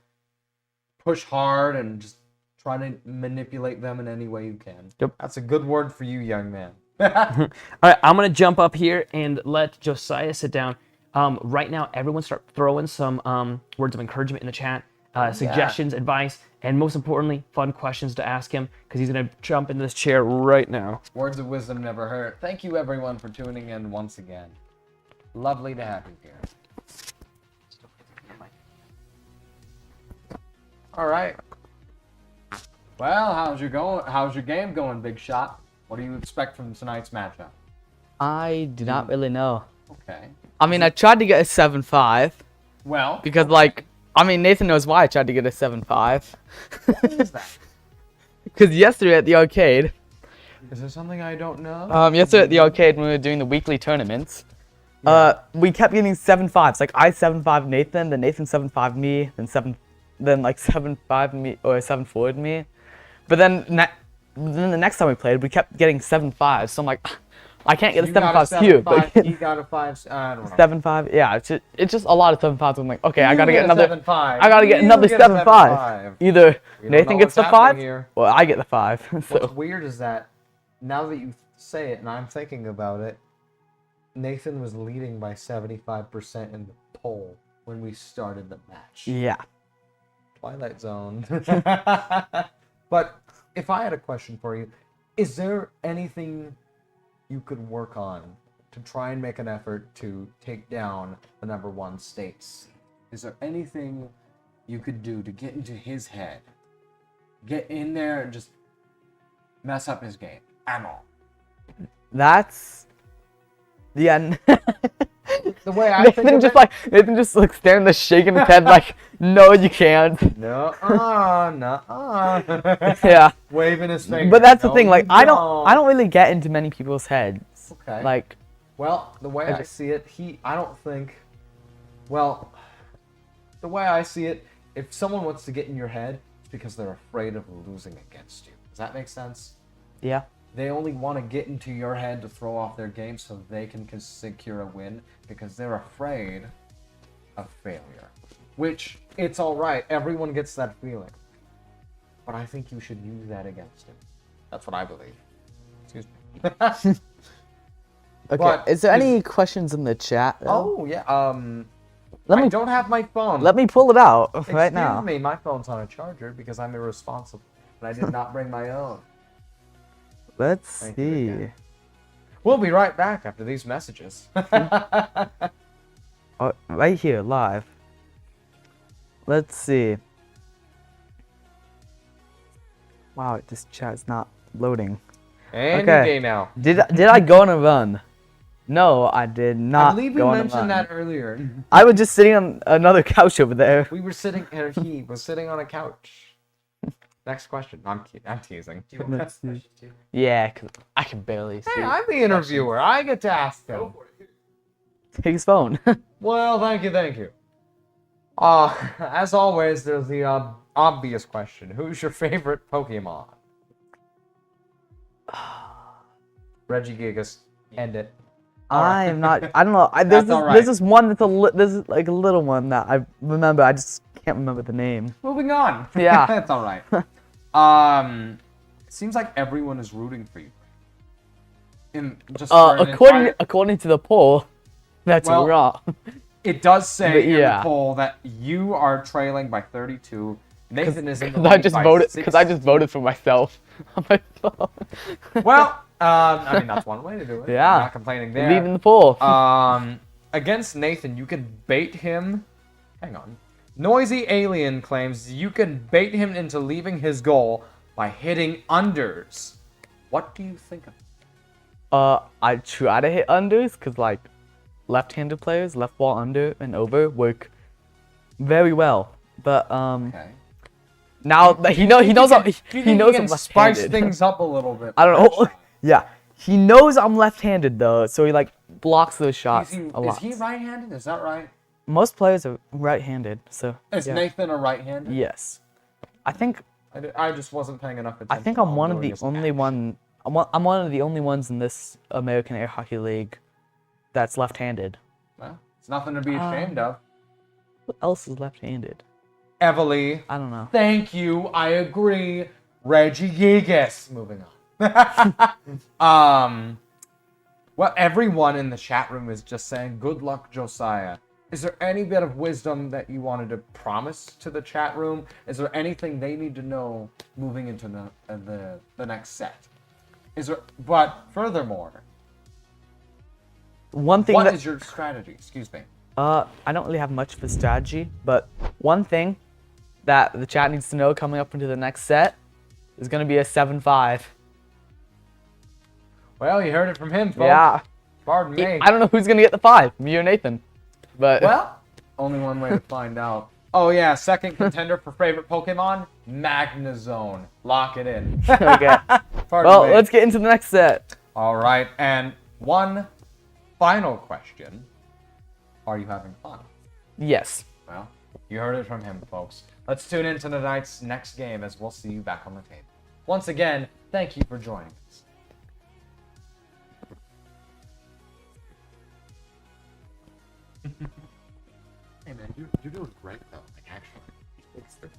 push hard and just try to manipulate them in any way you can. Yep. That's a good word for you, young man. All right, I'm going to jump up here and let Josiah sit down. Right now, everyone start throwing some words of encouragement in the chat, suggestions, advice, and most importantly, fun questions to ask him because he's going to jump into this chair right now. Words of wisdom never hurt. Thank you, everyone, for tuning in once again. Lovely to have you here. All right. Well, how's your game going, Big Shot? What do you expect from tonight's matchup? I do not really know. Okay. I mean, I tried to get a 7-5. Well. Because, Nathan knows why I tried to get a 7-5. What is that? Because yesterday at the arcade. Is there something I don't know? Yesterday at the arcade when we were doing the weekly tournaments, we kept getting 7-5s. Like, I 7-5 Nathan, then Nathan 7-5 me, then 7-5 me, or 7-4 me. But then the next time we played, we kept getting 7-5s. So I'm like, I can't get the 7-5s here. But he got a 5. I don't know. 7-5. Yeah, it's just a lot of 7-5s. I'm like, okay, I gotta get another 7-5. I gotta get another 7-5. Either Nathan gets the 5, or I get the 5. So. What's weird is that now that you say it and I'm thinking about it, Nathan was leading by 75% in the poll when we started the match. Yeah. Twilight Zone. But if I had a question for you, Is there anything you could work on to try and make an effort to take down the #1 states? Is there anything you could do to get into his head? Get in there and just mess up his game. At all. That's the end. The way I think Nathan of just it, like Nathan just like staring the shaking his head like, no, you can't. no, Yeah. waving his finger. But that's the No, thing, like you I don't really get into many people's heads. Okay. Like, Well, the way I see it, I don't think. Well, the way I see it, if someone wants to get in your head, it's because they're afraid of losing against you. Does that make sense? yeah. They only want to get into your head to throw off their game so they can secure a win because they're afraid of failure. Which, it's alright, everyone gets that feeling. But I think you should use that against him. That's what I believe. Excuse me. Okay. But is there any questions in the chat? Though? Oh, yeah, Let I me don't have my phone. let me pull it out right now. Excuse me, my phone's on a charger because I'm irresponsible. And I did not bring my own. Let's Thank you see. again. We'll be right back after these messages. Oh, right here, live. Let's see. Wow, this chat's not loading. Any Okay. day now. Did I go on a run? No, I did not. I believe we go on a mentioned run. that earlier. I was just sitting on another couch over there. We were sitting, or he was sitting on a couch. Next question. I'm teasing. Yeah, 'cause I can barely see. Hey, I'm the interviewer. I get to ask them. Take his phone. Well, thank you. As always, there's the obvious question. Who's your favorite Pokemon? Regigigas. End it. I am not. I don't know. That's all right. There's this one that's this is like a little one that I remember. I just can't remember the name. Moving on. Yeah. That's all right. It seems like everyone is rooting for you. According to the poll, that's Well, wrong. It does say But in yeah. the poll that you are trailing by 32. Nathan is in the Because I lead just by voted. 6. Because I just voted for myself on my phone. Well, I mean that's one way to do it. Yeah. I'm not complaining there. Leaving the poll. Against Nathan, you can bait him. Hang on. Noisy Alien claims you can bait him into leaving his goal by hitting unders. What do you think of it? I try to hit unders because like left-handed players, left wall under and over work very well. But Okay. now that he knows he knows I'm spice left-handed. things up a little bit. I don't know. Yeah, he knows I'm left-handed though, so he like blocks those shots a lot. Is he right-handed? Is that right? Most players are right-handed, so Is yeah. Nathan a right-handed? Yes, I think I just wasn't paying enough attention. I think I'm one of during the this only match. one. I'm one of the only ones in this American Air Hockey League that's left-handed. Well, it's nothing to be ashamed of. Who else is left-handed? Evely. I don't know. Thank you. I agree. Regigigas. Moving on. Well, everyone in the chat room is just saying, good luck, Josiah. Is there any bit of wisdom that you wanted to promise to the chat room? Is there anything they need to know moving into the next set? But furthermore, One thing what that is your strategy? Excuse me. I don't really have much of a strategy, but one thing that the chat needs to know coming up into the next set is gonna be a 7-5. Well, you heard it from him, folks. Yeah. Pardon me. I don't know who's gonna get the 5, me or Nathan. But Well, only one way to find out. Oh yeah, second contender for favorite Pokemon, Magnezone. Lock it in. okay. Pardon Well, me. let's get into the next set. All right, and one final question: are you having fun? Yes. Well, you heard it from him, folks. Let's tune in to tonight's next game as we'll see you back on the table. Once again, thank you for joining us. Hey man, you're doing great though. Like actually.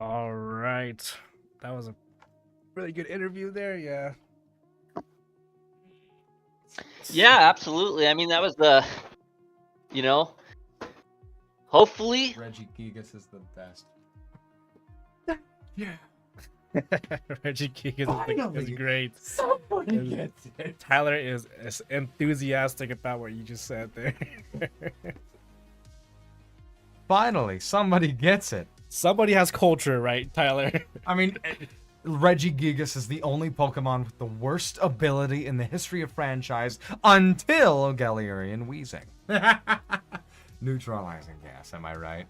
All right. That was a really good interview there. Yeah. Yeah, absolutely. I mean, that was the, hopefully. Reggie Gigas is the best. Reggie Keegan is great. Somebody gets it. Tyler is enthusiastic about what you just said there. Finally, somebody gets it. Somebody has culture, right, Tyler? I mean, Reggie Gigas is the only Pokemon with the worst ability in the history of franchise until Galarian Wheezing. Neutralizing gas, am I right?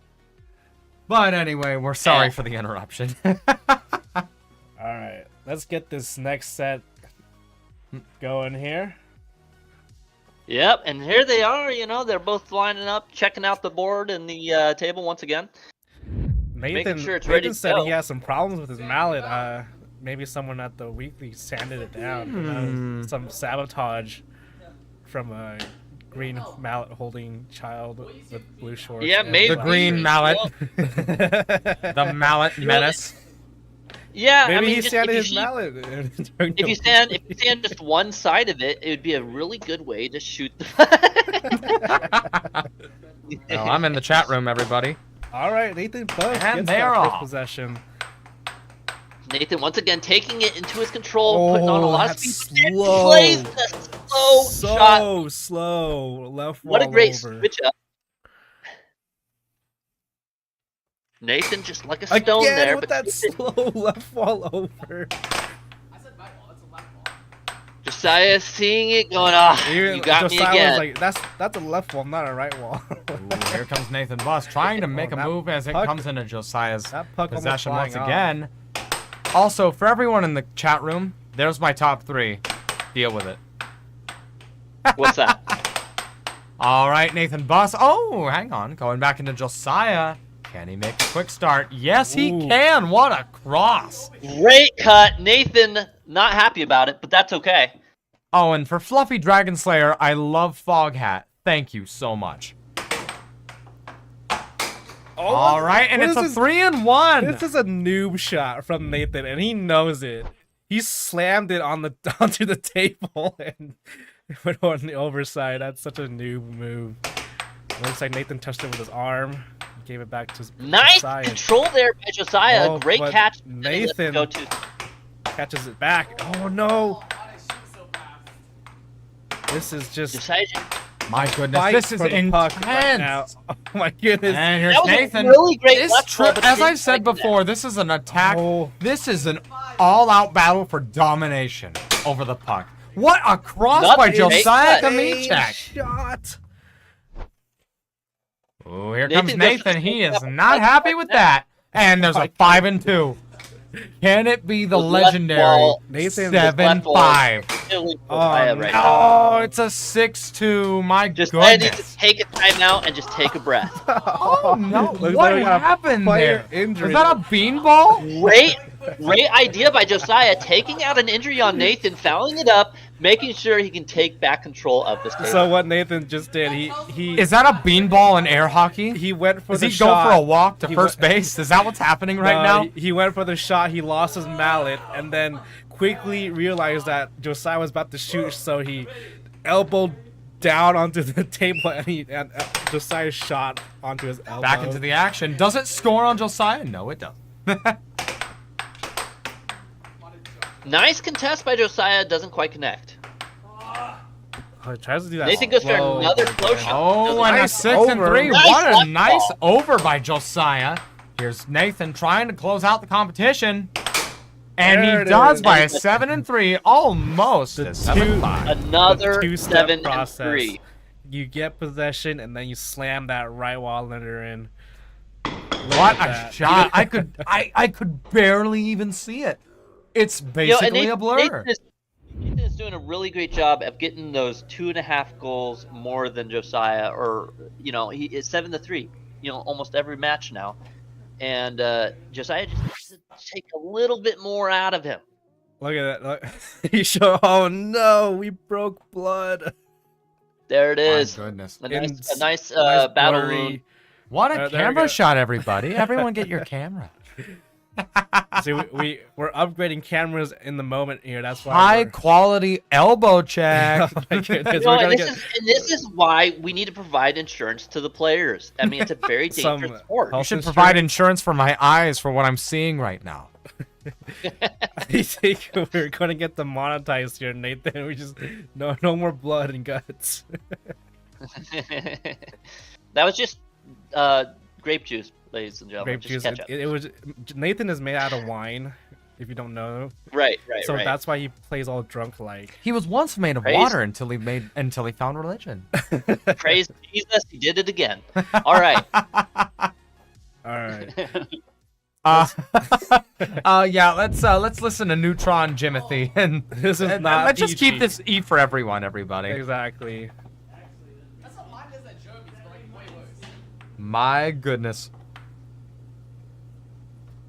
But anyway, we're sorry for the interruption. Alright, let's get this next set going here. Yep, and here they are, they're both lining up, checking out the board and the table once again. Nathan, sure it's ready Nathan to said go. he has some problems with his mallet. Maybe someone at the weekly sanded it down. Some sabotage from a green mallet holding child with blue shorts. Yeah, and maybe. The green mallet. Well, The mallet menace. yeah, Maybe I mean, he just sanded if his you, mallet. if you stand just one side of it, it would be a really good way to shoot the. Well, I'm in the chat room, everybody. All right, Nathan Buck And gets they're that first off. possession. Nathan once again taking it into his control, putting on a Oh, lot of that's speed. but then slow. Plays the slow shot. Slow. Left What a wall great over. switch up. Nathan just like a stone Again there, with but that slow left wall over. Josiah seeing it going, you got me Josiah again. was like, that's a left wall, not a right wall. Ooh, here comes Nathan Buss trying to make a that move as it puck- comes into Josiah's that puck almost possession flying once off. again. Also, for everyone in the chat room, there's my top 3. Deal with it. What's that? All right, Nathan Buss. Oh, hang on. Going back into Josiah. Can he make a quick start? Yes, he Ooh. can. What a cross. Great cut. Nathan, not happy about it, but that's okay. Oh, and for Fluffy Dragon Slayer, I love Fog Hat. Thank you so much. All right, and what it's is a this? 3-1. This is a noob shot from Nathan, and he knows it. He slammed it onto the table and it went on the overside. That's such a noob move. Looks like Nathan touched it with his arm. Gave it back to Nice Josiah. control there by Josiah. Oh, Great but catch. Nathan Go to. catches it back. Oh no! This is just My goodness, fight this is for the puck right now. intense. Oh my goodness! And here's That was a Nathan. really great This left trip, ball, but as didn't I said quite before, this is an attack. Oh. This is an all-out battle for domination over the puck. What a cross Not by a Josiah cut. Kmiecik. Shot. Oh, here Nathan comes goes Nathan. for He the is puck. not happy with that. And there's a 5-2. Can it be the The left legendary wall. Nathan- 7-5? Killing Oh, Josiah right now. Oh, it's a 6-2. My Josiah needs goodness. to take a timeout and just take a breath. Oh no! Looks What like we got a happened player there? injury. Was that a beanball? Great idea by Josiah, taking out an injury on Nathan, fouling it up, making sure he can take back control of this table. So what Nathan just did, he Is that a beanball in air hockey? he went for Does the he shot. go for a walk to He first went- base? Is that what's happening right now? He went for the shot. He lost his mallet, and then quickly realized that Josiah was about to shoot, so he elbowed down onto the table, and Josiah shot onto his elbow. Back into the action. Does it score on Josiah? No, it doesn't. Nice contest by Josiah, doesn't quite connect. Oh, he tries to do that. Nathan goes for slow, another but close shot. Oh, and a Nice 6-3. over. Nice What a left nice ball. over by Josiah. Here's Nathan trying to close out the competition. And There he it does is. by a 7-3, almost a 7-5. Another two-step 7-3. You get possession, and then you slam that right wall under in. What a that. shot! I could barely even see it. It's basically a blur. Nathan is doing a really great job of getting those 2.5 goals more than Josiah, or he is 7-3. Almost every match now, and Josiah just needs to take a little bit more out of him. Look at that. Look. He showed. Oh no, we broke blood. There it is. My goodness. A nice, Nice battle blurry- wound. What There a we camera go. shot, everybody. Everyone get your camera. See, we're upgrading cameras in the moment here. That's why. High quality elbow check. Oh my goodness, No, we're gonna and get this is why we need to provide insurance to the players. I mean, it's a very Some dangerous sport. You health should provide insurance for my eyes for what I'm seeing right now. I think we're gonna get demonetized here, Nathan. We just no more blood and guts. That was just grape juice, ladies and gentlemen. Grape Just juice. ketchup. It was Nathan is made out of wine. If you don't know, Right. so that's why he plays all drunk like. He was once made of Praise- water until he found religion. Praise Jesus, he did it again. All right. All right. Yeah, let's listen to Neutron Jimothy and This is and not let's just keep PG. this E for everyone, everybody. Exactly. My goodness.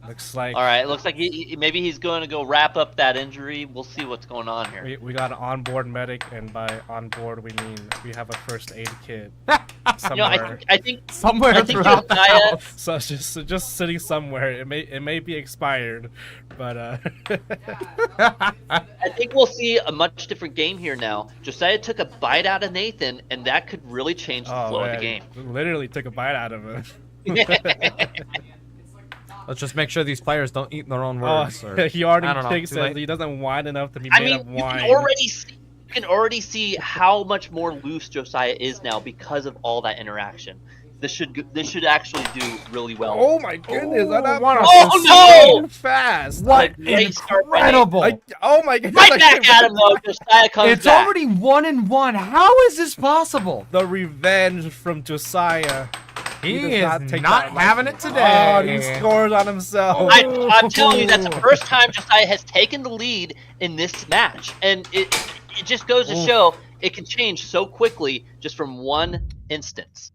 Looks like All right. Looks like maybe he's going to go wrap up that injury. We'll see what's going on here. we got an onboard medic, and by onboard we mean we have a first aid kit You know, somewhere. I think Somewhere I think throughout the Josiah- house. So just sitting somewhere. It may be expired, but I think we'll see a much different game here now. Josiah took a bite out of Nathan, and that could really change the flow of the game. Literally took a bite out of him. Let's just make sure these players don't eat their own Oh, words. or- he already I don't know, thinks too that late? he doesn't whine enough to be I made mean, of you wine. can already see how much more loose Josiah is now because of all that interaction. This should actually do really well. Oh my goodness! that what a Oh, no! Fast! What Great start by incredible! Oh my goodness! Right back at him though. Josiah comes It's back. already 1-1. How is this possible? The revenge from Josiah. He does is not take not that lightly. having it today. Oh, he scores on himself. I'm telling you, that's the first time Josiah has taken the lead in this match, and it just goes to show it can change so quickly just from one instance.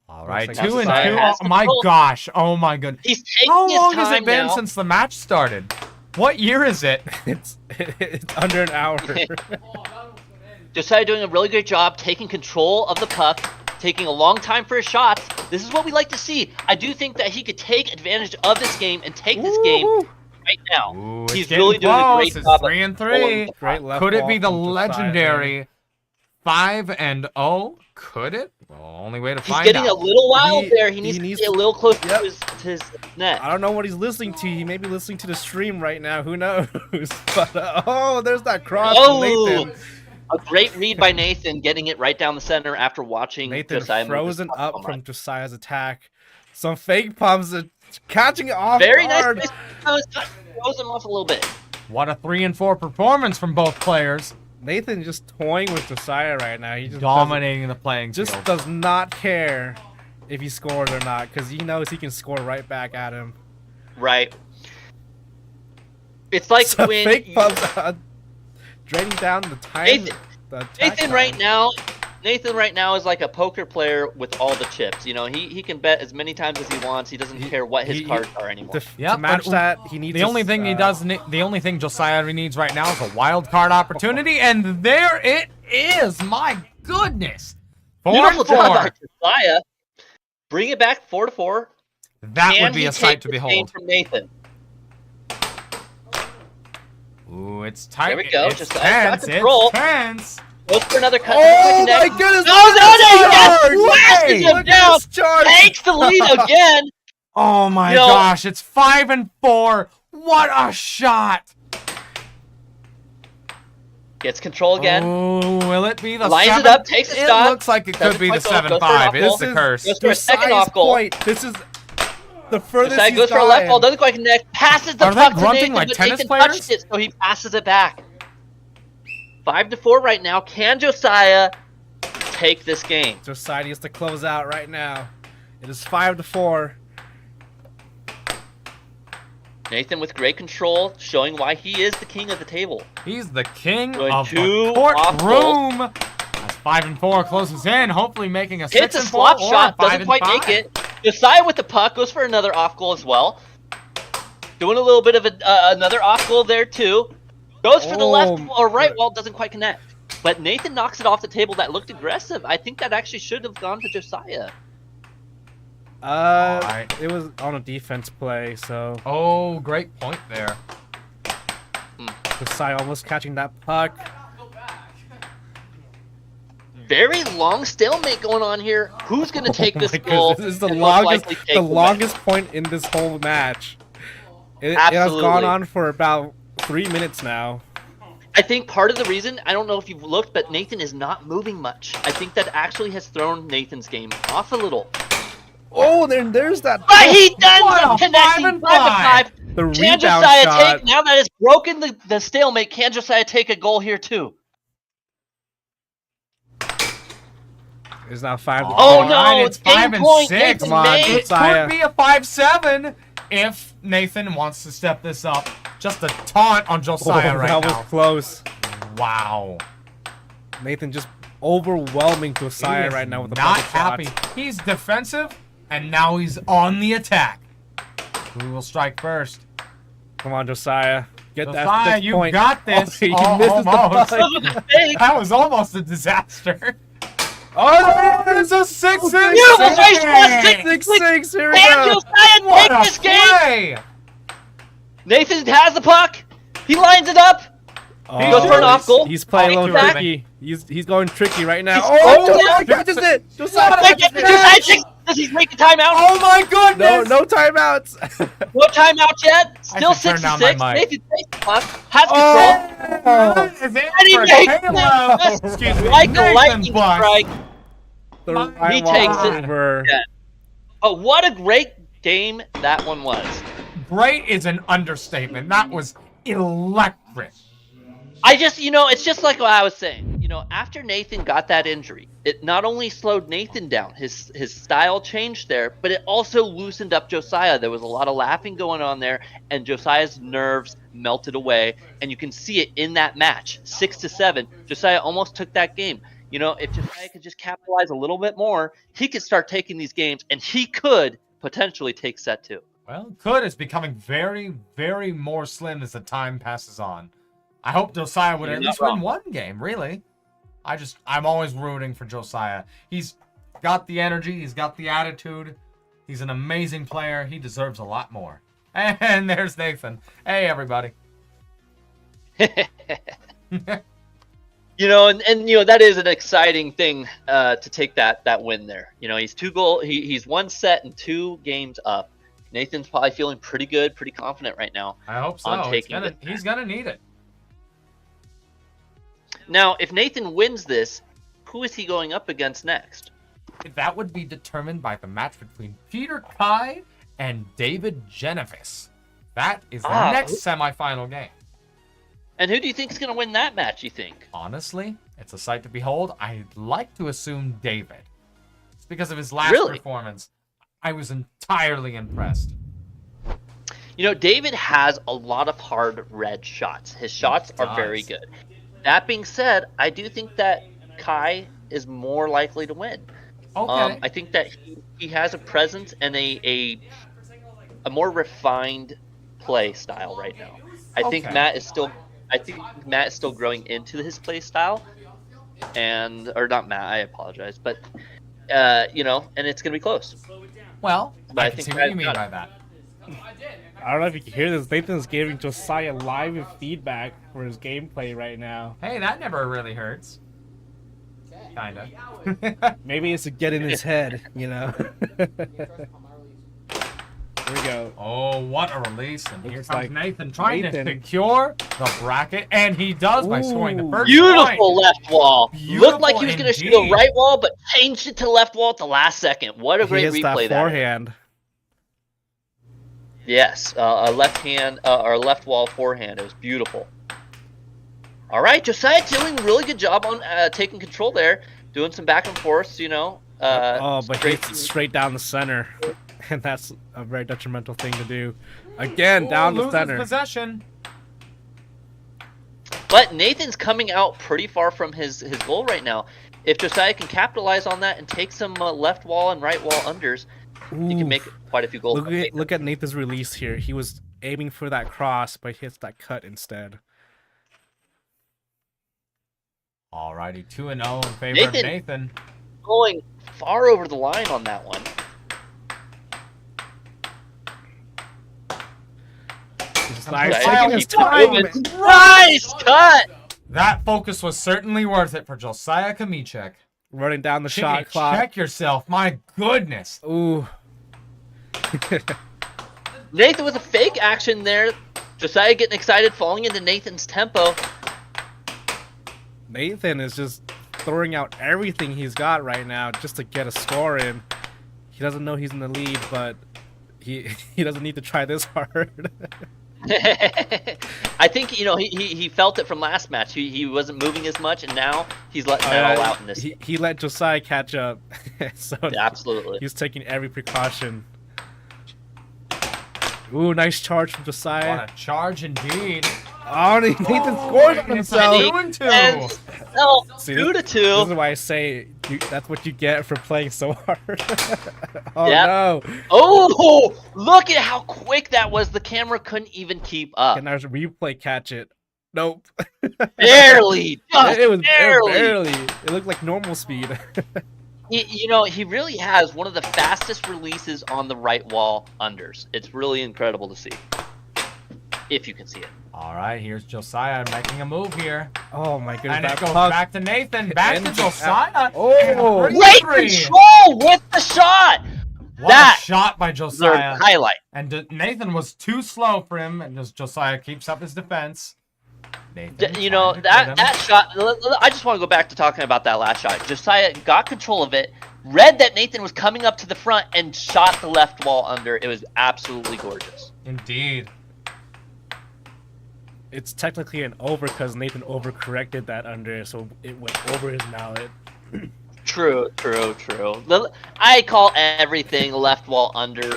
All right, Looks like 2 and 2. Josiah has Oh my control. gosh! Oh my goodness! He's taking How his long time has it been now. since the match started? What year is it? It's under an hour. Josiah doing a really great job taking control of the puck, taking a long time for his shots. This is what we like to see. I do think that he could take advantage of this game and take this game right now. Ooh, it's He's getting really doing a close. great It's job. 3 and 3. controlling the Great puck. left Could it ball be the from Josiah. legendary 5-0? Could it? Well, only way to He's find getting out. a little wild there. He he needs to needs stay a to- little close Yep. to his net. I don't know what he's listening to. He may be listening to the stream right now. Who knows? But there's that cross from Oh, Nathan. a great read by Nathan, getting it right down the center after watching Nathan Josiah move his frozen puck up so from much. Josiah's attack. Some fake pumps, catching it off Very nice. guard. Throws him off a little bit. What a 3 and 4 performance from both players. Nathan just toying with Josiah right now. He just Dominating the playing just field. does not care if he scores or not, because he knows he can score right back at him. Right. It's like Some when fake pumps draining down the time. Nathan- the attack Nathan time. right now is like a poker player with all the chips. You know, he can bet as many times as he wants. He doesn't care what his cards are anymore. To Yep, match but that, he needs The only thing he does, the only thing Josiah needs right now is a wild card opportunity, and there it is. My goodness, 4 Beautiful and job 4. by Josiah. Bring it back 4-4. That Can would be he a sight take to this game behold. from Nathan. Ooh, it's tight. There we go. It's Josiah's got tense. control. It's tense. Goes for another cut. Oh my goodness! No, Charge! yes! Hey, Blasted him look at down. this charge! Takes the lead again. Oh my You know- gosh, it's 5 and 4. What a shot! Gets control again. Oh, will it be the Lines it 7? up, takes a It shot. looks like it could be the 7-point goal, 7-5. goes for an It's off the goal. curse. Goes for a second Josiah's off goal. point. This is the furthest Josiah he's goes for a left gone. ball, doesn't quite connect, passes the Are they puck to grunting Nathan, like but tennis Nathan players? touched it, so he passes it back. 5-4 right now. Can Josiah take this game? Josiah needs to close out right now. It is 5-4. Nathan with great control, showing why he is the king of the table. He's the king Going of two the off courtroom. As 5 and 4 closes in, hopefully making a 6 Hits a and 4 slop or shot, 5 doesn't and quite 5. make it. Josiah with the puck goes for another off goal as well. Doing a little bit of another off goal there too. Goes for the left or right wall, doesn't quite connect. But Nathan knocks it off the table. That looked aggressive. I think that actually should have gone to Josiah. Alright. It was on a defense play, so Oh, great point there. Josiah almost catching that puck. Very long stalemate going on here. Who's going to take this My goal? goodness, this is the and most longest, likely take the the win? longest point in this whole match. It has Absolutely. gone on for about 3 minutes now. I think part of the reason, I don't know if you've looked, but Nathan is not moving much. I think that actually has thrown Nathan's game off a little. Oh, there's that. But he does What the a connecting 5-and-5. The Can rebound Josiah shot. take, now that it's broken the stalemate, can Josiah take a goal here too? Is now 5. Oh, no, Alright, it's game 5 and point, 6. Nathan Come on, made. It Josiah. could be a 5-7 if Nathan wants to step this up. Just a taunt on Josiah right that was now. close. Wow. Nathan just overwhelming He Josiah is right now with the not bucket happy. shots. He's defensive, and now he's on the attack. Who will strike first? Come on, Josiah. Get Josiah, that you point. got this. Oh, he Oh, misses the almost. puck. That was almost a disaster. Oh, It's a 6 and Beautiful 6. face plus 6-6. Here we Can go. Josiah What take a this game? play! Nathan has the puck. He lines it up. He goes for an off goal. He's playing a Oh, little back. tricky. He's going tricky right now. He's- Oh, oh, Josiah yeah. catches it. Josiah Josiah catches it. does he make a timeout? Oh my goodness! No timeouts. No timeout yet. Still should turn 6 down to 6. my mic. Nathan takes the puck. Has control. Oh, is it And he for makes Halo? it. Excuse me, Like a Nathan lightning Buck. strike. The He right takes wall it. over. Yeah. But what a great game that one was. Great is an understatement. That was electric. I just, it's just like what I was saying. After Nathan got that injury, it not only slowed Nathan down, his style changed there, but it also loosened up Josiah. There was a lot of laughing going on there, and Josiah's nerves melted away, and you can see it in that match. 6-7, Josiah almost took that game. If Josiah could just capitalize a little bit more, he could start taking these games, and he could potentially take set 2. Well, good is becoming very, very more slim as the time passes on. I hope Josiah would You're at not least win wrong. one game, really. I'm always rooting for Josiah. He's got the energy, he's got the attitude. He's an amazing player. He deserves a lot more. And there's Nathan. Hey, everybody. That is an exciting thing to take that win there. He's 1 set and 2 games up. Nathan's probably feeling pretty good, pretty confident right now. I hope so. On taking He's gonna need it. Now, if Nathan wins this, who is he going up against next? That would be determined by the match between Peter Kai and David Genevis. That is the next semifinal game. And who do you think is going to win that match, you think? Honestly, it's a sight to behold. I'd like to assume David. It's because of his last Really? performance. I was entirely impressed. David has a lot of hard red shots. His shots are very good. That being said, I do think that Kai is more likely to win. Okay. I think that he has a presence and a more refined play style right now. I think Matt is still growing into his play style, or not Matt. I apologize, but and it's gonna be close. Well, But I I can think see what you I've mean got by it. that. I don't know if you can hear this. Nathan's giving Josiah live feedback for his gameplay right now. Hey, that never really hurts. Kinda. Maybe it's to get in his head, Here we go. Oh, what a release. And here Looks comes like Nathan trying Nathan. to secure the bracket. And he does by scoring the first Beautiful point. left wall. Beautiful Looked like he was going to shoot a indeed. right wall, but changed it to left wall at the last second. What a He great hits that replay that is. forehand. Yes, a left hand or left wall forehand. It was beautiful. All right, Josiah doing a really good job on taking control there, doing some back and forth. But hits straight down the center, and that's a very detrimental thing to do. Again, down the loses center. possession. But Nathan's coming out pretty far from his goal right now. If Josiah can capitalize on that and take some left wall and right wall unders, he can make quite a few goals. Look at Nathan's release here. He was aiming for that cross, but hits that cut instead. Alrighty, 2-0 in favor of Nathan. Going far over the line on that one. Josiah's Josiah taking his keeps time. moving. Nice cut! That focus was certainly worth it for Josiah Kmiecik. Running down the shot clock. Check yourself. My goodness. Ooh. Nathan with a fake action there. Josiah getting excited, falling into Nathan's tempo. Nathan is just throwing out everything he's got right now just to get a score in. He doesn't know he's in the lead, but he doesn't need to try this hard. I think, you know, he felt it from last match. He wasn't moving as much, and now he's letting that all out in this. He let Josiah catch up. So Yeah, absolutely. he's taking every precaution. Ooh, nice charge from Josiah. What a charge indeed. Oh, Nathan scores on himself. And no, See, 2 to This 2. is why I say that's what you get for playing so hard. Oh Yep. no! Oh, look at how quick that was. The camera couldn't even keep up. Can I replay catch it? Nope. Barely. Just it was barely. barely. It looked like normal speed. You know, he really has one of the fastest releases on the right wall unders. It's really incredible to see. If you can see it. All right, here's Josiah making a move here. Oh my goodness! And it that goes puck. back to Nathan. Back to And- Josiah. Oh, Great control with the shot. What That a shot by is their Josiah. highlight. And Nathan was too slow for him, and just Josiah keeps up his defense. Nathan You know, trying to get him. that shot, I just want to go back to talking about that last shot. Josiah got control of it, read that Nathan was coming up to the front, and shot the left wall under. It was absolutely gorgeous. Indeed. It's technically an over because Nathan overcorrected that under, so it went over his mallet. True. I call everything left wall under.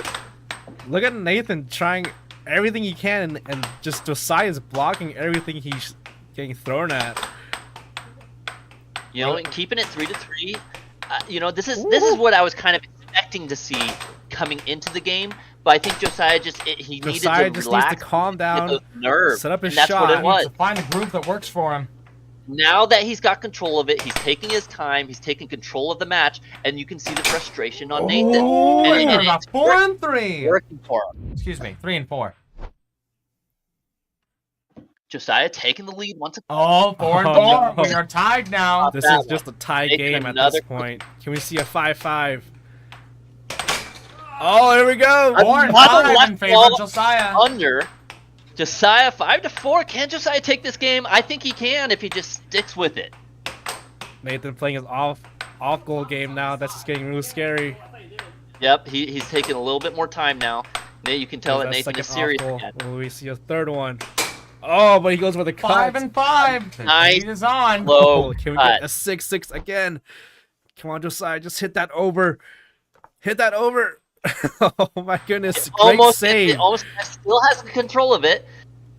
Look at Nathan trying everything he can, and just Josiah's blocking everything he's getting thrown at. You know, and keeping it 3 to 3. You know, this is what I was kind of expecting to see coming into the game. But I think Josiah he needed Josiah to just relax, needs to calm down, those nerves, set up his and that's shot. what it was. To find a groove that works for him. Now that he's got control of it, he's taking his time, he's taking control of the match, and you can see the frustration on Nathan. Oh, And and it's 4 and 3. working for him. Excuse me, 3 and 4. Josiah taking the lead once again. Oh, 4 and 4. Oh, no. We are tied now. This that is just a tie Making game at another- this point. Can we see a 5-5? Oh, here we go. 4 and Another 5 in left favor wall of Josiah. Under. Josiah 5 to 4. Can Josiah take this game? I think he can if he just sticks with it. Nathan playing his off goal game now. That's just getting really scary. Yep, he's taking a little bit more time now. You can tell that Nathan is serious again. Will we see a third one? Oh, but he goes for the cut. 5 and 5. The Nice. lead is on. Low Can we cut. get a 6-6 again? Come on, Josiah, just hit that over. Hit that over. Oh my goodness, great save. It almost still has control of it.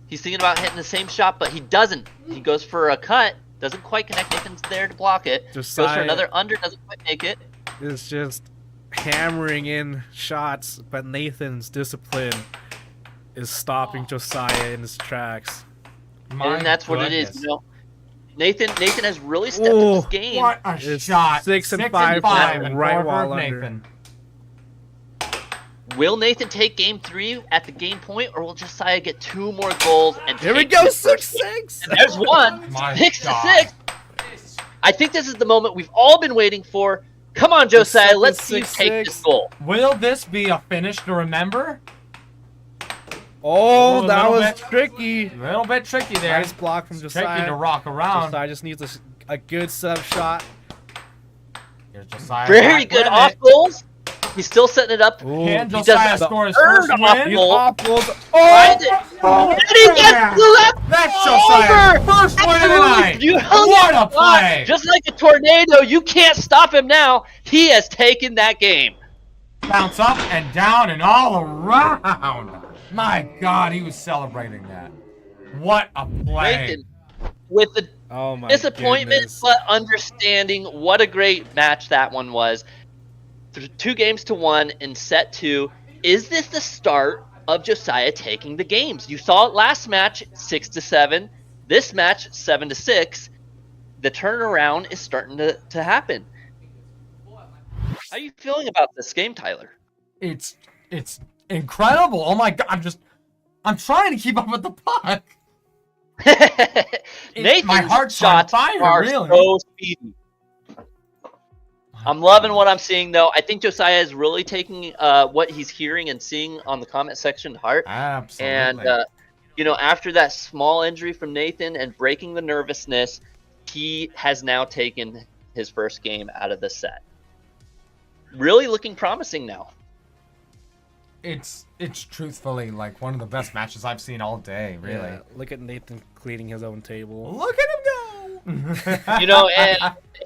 He's thinking about hitting the same shot, but he doesn't. He goes for a cut. Doesn't quite connect. Nathan's there to block it. Goes for Josiah another under. Doesn't quite make it. is just hammering in shots, but Nathan's discipline is stopping Josiah in his tracks. And that's what it is. You know, Nathan has really stepped up Oh, his game. What a It's shot. 6 and 6 5 in right favor wall of under. Nathan. Will Nathan take game 3 at the game point, or will Josiah get 2 more goals and Here we take go, his first 6-6. game? And there's one. My 6 to God. 6. I think this is the moment we've all been waiting for. Come on, Josiah. second Let's see you take 6-6. this goal. Will this be a finish to remember? Oh, Ooh, that little was bit. tricky. A little bit tricky there. Nice block from Tricky Josiah. to rock around. Josiah just needs a good sub shot. Here's Josiah. Very back good with off it. goals. He's still setting it up. Ooh, Can He Josiah does the score his third first off win? goal. Off goals. Finds it. Oh! And he gets the left That's Josiah's first win of the night. You hung What it a up. play. Just like a tornado, you can't stop him now. He has taken that game. Bounce up and down and all around. My God, he was celebrating that. What a play. Nathan, with the Oh my disappointment, goodness. but understanding what a great match that one was. 2 games to 1 in set 2. Is this the start of Josiah taking the games? You saw it last match, 6 to 7. This match, 7 to 6. The turnaround is starting to happen. How are you feeling about this game, Tyler? It's incredible. Oh my God, I'm trying to keep up with the puck. Nathan's my heart's on shots fire, are really. so speedy. I'm loving what I'm seeing, though. I think Josiah is really taking what he's hearing and seeing on the comment section to heart. Absolutely. And, you know, after that small injury from Nathan and breaking the nervousness, he has now taken his first game out of the set. Really looking promising now. It's truthfully like one of the best matches I've seen all day, really. Yeah, look at Nathan cleaning his own table. Look at him go! You know, and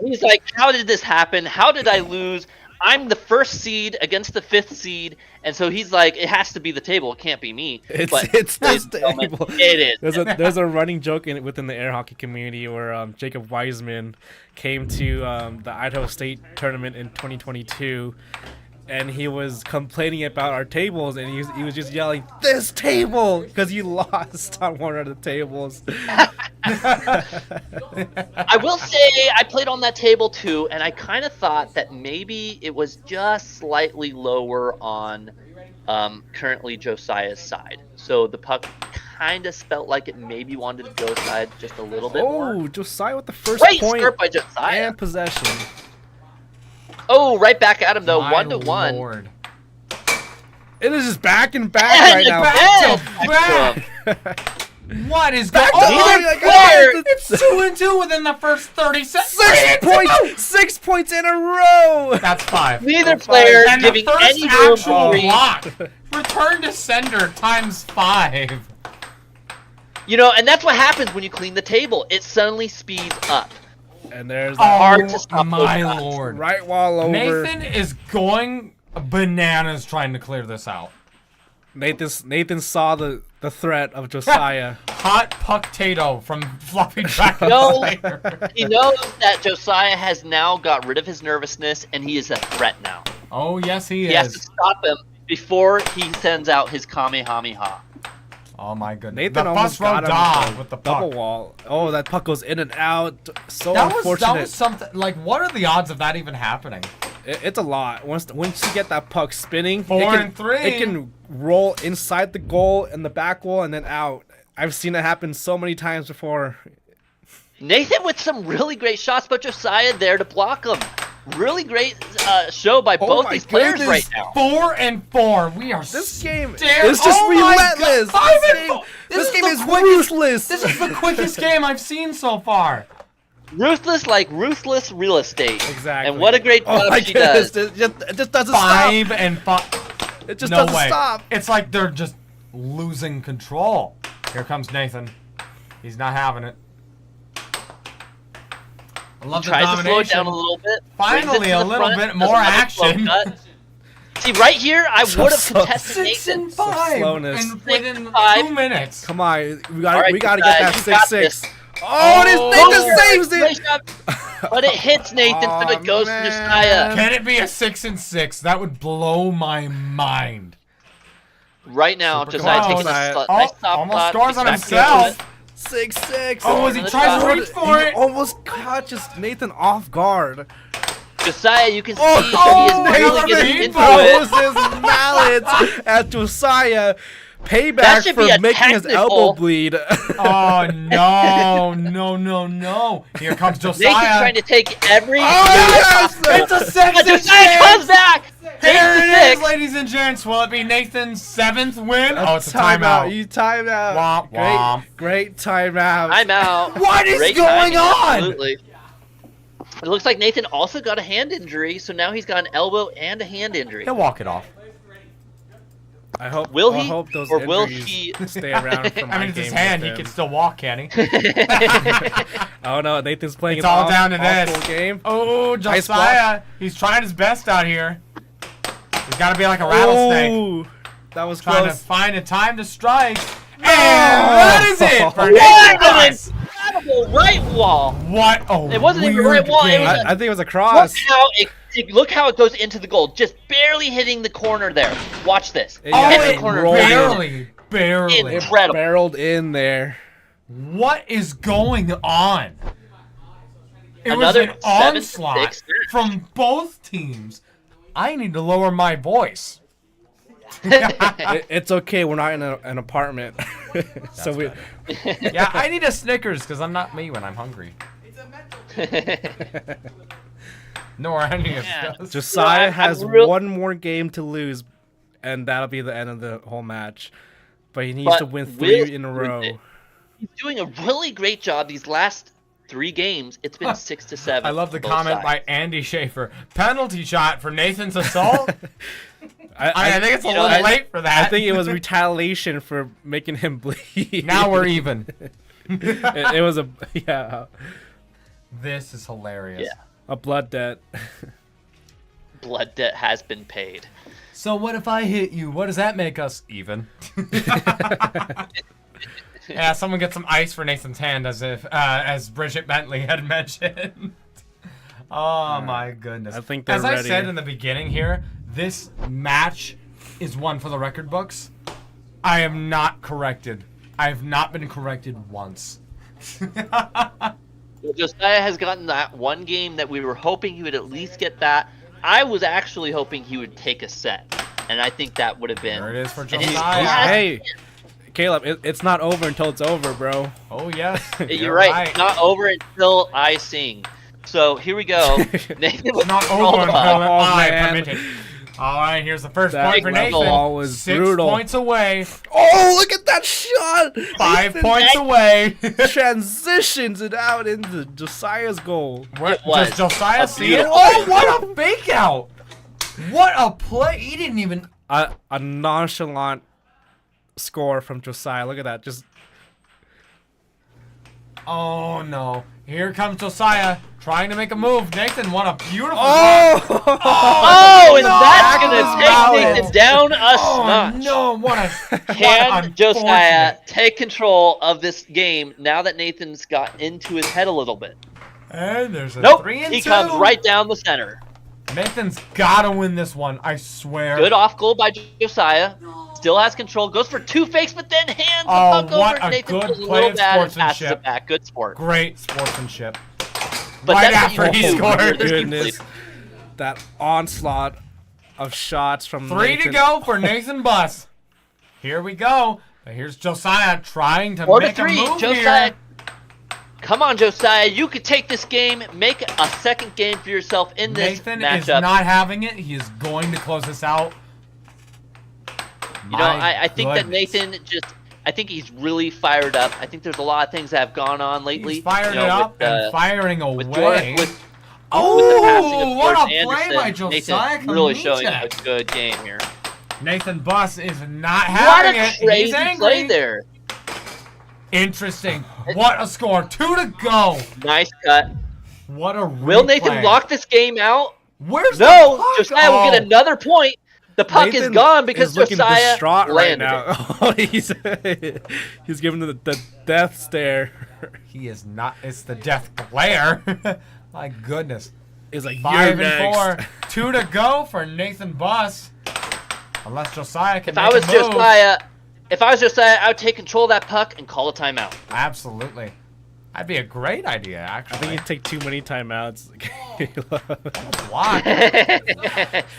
he's like, how did this happen? How did I lose? I'm the first seed against the 5th seed, and so he's like, it has to be the table. It can't be me. It's But the gentlemen, table. it is. There's a running joke within the air hockey community where Jacob Wiseman came to the Idaho State Tournament in 2022, and he was complaining about our tables, and he was just yelling, "This table!" because he lost on one of the tables. I will say I played on that table too, and I kind of thought that maybe it was just slightly lower on currently Josiah's side. So the puck kind of felt like it maybe wanted to go side just a little bit more. Oh, Josiah with the first Great point start by Josiah. and possession. Oh, right back at him though, My 1-1. Lord. It is just back and back right now. Back to back. What is going to on? back. Oh, It's 2-2 within the first 30 seconds. 6 points in a row. That's 5. Neither player And giving the first any room actual for breathe. block. Return to sender times 5. You know, and that's what happens when you clean the table. It suddenly speeds up. And there's hard to stop my those shots. lord. right wall over. Nathan is going bananas trying to clear this out. Nathan saw the threat of Josiah. Hot puck-tato from Floppy Dragon No, Slayer. he knows that Josiah has now got rid of his nervousness, and he is a threat now. Oh, yes, he He has to is. stop him before he sends out his Kamehameha. Oh, my goodness. Nathan the almost bus row got him with the puck. double wall. Oh, that puck goes in and out. So That unfortunate. was something. Like, what are the odds of that even happening? It's a lot. Once you get that puck spinning, 4 and 3. It can roll inside the goal and the back wall and then out. I've seen it happen so many times before. Nathan with some really great shots, but Josiah there to block him. Really great show by both my these players goodness. right now. 4 and 4. We are This game staring- is just Oh my relentless. God. 5 and This 4. This game the is quickest- ruthless. This is the quickest game I've seen so far. Ruthless like ruthless real estate. Exactly. And what a great Oh job my she goodness! does. It just doesn't 5 stop. and 5. It just No doesn't way. stop. It's like they're just losing control. Here comes Nathan. He's not having it. I love the Tries to slow it domination. down a little bit. Finally, brings it to a the little front, bit doesn't more have a slow action. cut. See, right here, I would have slow. contested 6 Nathan. and 5 slowness. and within 5. 2 minutes. Come on, we All right, got to Josiah, get you that got 6-6. this. Oh, this Nathan Oh, saves great it. shot. But it hits Nathan, so it goes to man. Josiah. Can it be a 6 and 6? That would blow my mind. Right now, Super Josiah close. taking a Oh, nice top almost shot, scores on gets back to himself. it. 6-6. Oh, as he another tries to shot. reach for He it. almost caught just Nathan off guard. Josiah, you can see Oh, he is really getting Nathan into throws it. his mallet at Josiah. That Payback should for be a making his technical. elbow bleed. Oh, no, no, no, no. Here comes Nathan's Josiah. trying to take every yes! shot possible. It's a 6 But and Josiah comes 6. back. There Takes it the is, 6. ladies and gents. Will it be Nathan's 7th win? Oh, it's a timeout. You timed out. Womp, womp. Great timeout. I'm out. What is Great going timing, on? Absolutely. It looks like Nathan also got a hand injury, so now he's got an elbow and a hand injury. He'll walk it off. I hope. Will I he? hope those Or will injuries he- stay around for my I mean, it's game his hand. with He him. can still walk, can he? Oh no, Nathan's playing It's an all down to awful this. game. Oh, Nice Josiah. He's trying his best out here. He's got to be like a rattlesnake. Ooh, that was Trying to close. find a time to strike. And that is it for What Nathan an Buss. incredible right wall! What a It wasn't even weird right wall, it game. was I think it was a Look cross. how look how it goes into the goal, just barely hitting the corner there. Watch this. Yeah, Hit it the corner. rolled barely. Oh, barely. Incredible. Barreled in there. What is going on? It Another was an 7-6 onslaught match. from both teams. I need to lower my voice. It's okay. We're not in an apartment. So we. Yeah, I need a Snickers because I'm not me when I'm hungry. Nor any of us. Josiah has real- one more game to lose, and that'll be the end of the whole match. But he needs to win 3 in a row. He's doing a really great job these last 3 games. It's been 6-7. I love the both comment sides. by Andy Schaefer. Penalty shot for Nathan's assault. I think it's a little late for that. I think it was retaliation for making him bleed. Now we're even. it was a This is hilarious. Yeah. a blood debt. Blood debt has been paid. So what if I hit you? What does that make us? Even. Yeah, someone get some ice for Nathan's hand, as Bridget Bentley had mentioned. Oh my goodness! I think they're as ready. I said in the beginning here, this match is one for the record books. I am not corrected. I have not been corrected once. Well, Josiah has gotten that one game that we were hoping he would at least get that. I was actually hoping he would take a set, and I think that would have been. There it is for and he- Josiah. Hey, Caleb, it's not over until it's over, bro. Oh yes, You're right. It's not over until I sing. So here we go. Nathan It's not rolled over until up. I man. permit it. All right, here's the first That point for level Nathan. was 6 brutal. points away. Oh, look at that shot! 5 Nathan points away. transitions it out into Josiah's goal. What, was does Josiah a see it? beautiful- Oh, what a fake out! What a play! He didn't even. A nonchalant score from Josiah. Look at that. Just Oh no! Here comes Josiah trying to make a move. Nathan, what a beautiful. Oh, and that's that gonna was take Nathan down a Oh notch. no! What a. Can what Josiah unfortunate. take control of this game now that Nathan's got into his head a little bit? And there's a Nope, 3 and he 2. comes right down the center. Nathan's gotta win this one. I swear. Good off goal by Josiah. Still has control. Goes for 2 fakes, but then hands the Oh, puck what over. a Nathan good feels a play little of bad and passes sportsmanship. it back. Good sport. Great sportsmanship. But right that's what after you he do when you're scored. the team goodness, leader. that onslaught of shots from 3 Nathan. to go for Nathan Buss. Here we go. Here's Josiah trying to 4 to make 3. a move Josiah. here. Come on, Josiah. You could take this game. Make a second game for yourself in this Nathan is matchup. not having it. He is going to close this out. You know, My I think that goodness. Nathan just. I think he's really fired up. I think there's a lot of things that have gone on lately. He's fired you know, it up with, and firing away. with George, with oh, the passing of what George a play Anderson, by Josiah Nathan really showing Kmiecik. a good game here. Nathan Buss is not What having a it. He's crazy angry. play there. Interesting. What a score. 2 to go. Nice cut. What a Will Nathan replay. lock this game out? Where's No, the puck? Josiah will get another point. The puck is Nathan gone because is looking Josiah distraught right landed now. it. Oh, he's giving the death stare. He is not. It's the death glare. My goodness. He's like 5 you're and next. 4. 2 to go for Nathan Buss. Unless Josiah can If make I was a move. Josiah, I would take control of that puck and call a timeout. Absolutely. That'd be a great idea, I actually. think you take too many timeouts. Why?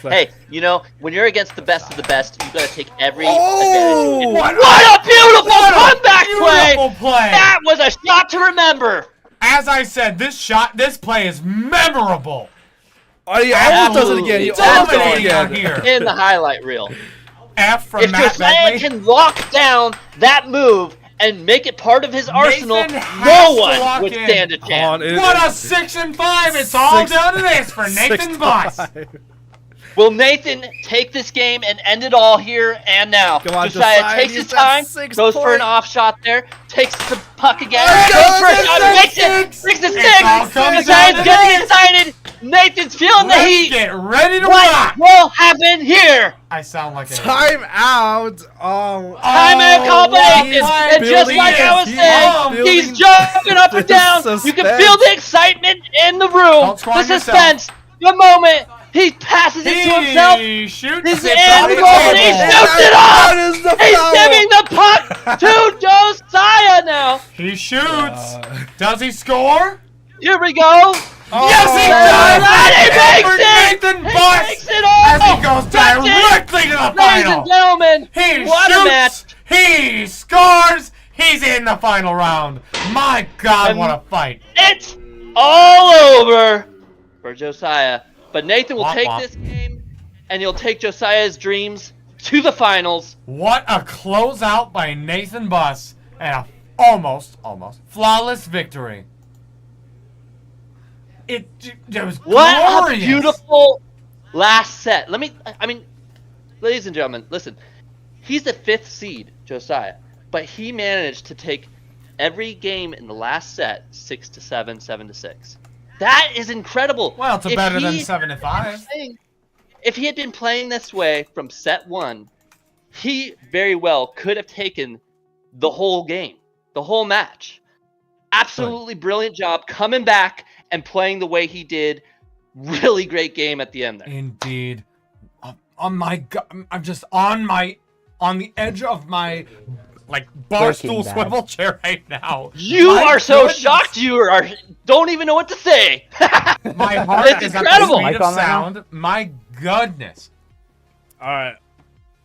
Hey, you know, when you're against the best of the best, you gotta take every Oh, advantage. what What a beautiful What a comeback play! beautiful play! That was a shot to remember. As I said, this play is memorable. Oh, he almost does it again. He almost does it Dominating out again. here. In the highlight reel. F from If Matt Josiah Bentley. can lock down that move and make it part of his arsenal, has no to one lock would in. stand a Hold on, chance. it- What a 6 and 5! It's all Six- down to this for Nathan Buss. 6-5. Will Nathan take this game and end it all here and now? Come on, Josiah Josiah, takes use his that time, 6 goes for point. an off shot there, takes the puck again, There it goes goes, for a it's shot, a makes six. it, makes the It all six. comes Josiah's down to getting this. excited. Nathan's feeling the Let's heat. get ready to What rock. will happen here? I sound like an Time out. Oh, Time and combination, my and just building like I was is saying, building he's jumping up and the down. You can feel the excitement in the room, Don't score the on yourself. suspense, the moment. He passes it to himself. He shoots He's it in on the goal and he table. shoots it off. That is the He's foul. giving the puck to Josiah now. He shoots. Does he score? Here we go. Yes, he does! He makes it! For Nathan Buss! Makes it all! As he goes directly to the Ladies final! and gentlemen, He what a match! shoots! He scores! He's in the final round! My God, And what a fight! It's all over for Josiah. But Nathan will Womp take womp. this game, and he'll take Josiah's dreams to the finals. What a closeout by Nathan Buss and a almost flawless victory. It was What glorious. a beautiful last set. I mean, ladies and gentlemen, listen. He's the 5th seed, Josiah, but he managed to take every game in the last set 6-7, 7-6. That is incredible. Well, it's If better than he 7-5. If he had been playing this way from set 1, he very well could have taken the whole game, the whole match. Absolutely brilliant job coming back and playing the way he did. Really great game at the end there. Indeed. On my God, I'm just on the edge of my bar stool Bad. swivel chair right now. You My are so goodness. shocked. Don't even know what to say. My heart It's is incredible. at the Mic speed on of right now? sound. My goodness. All right.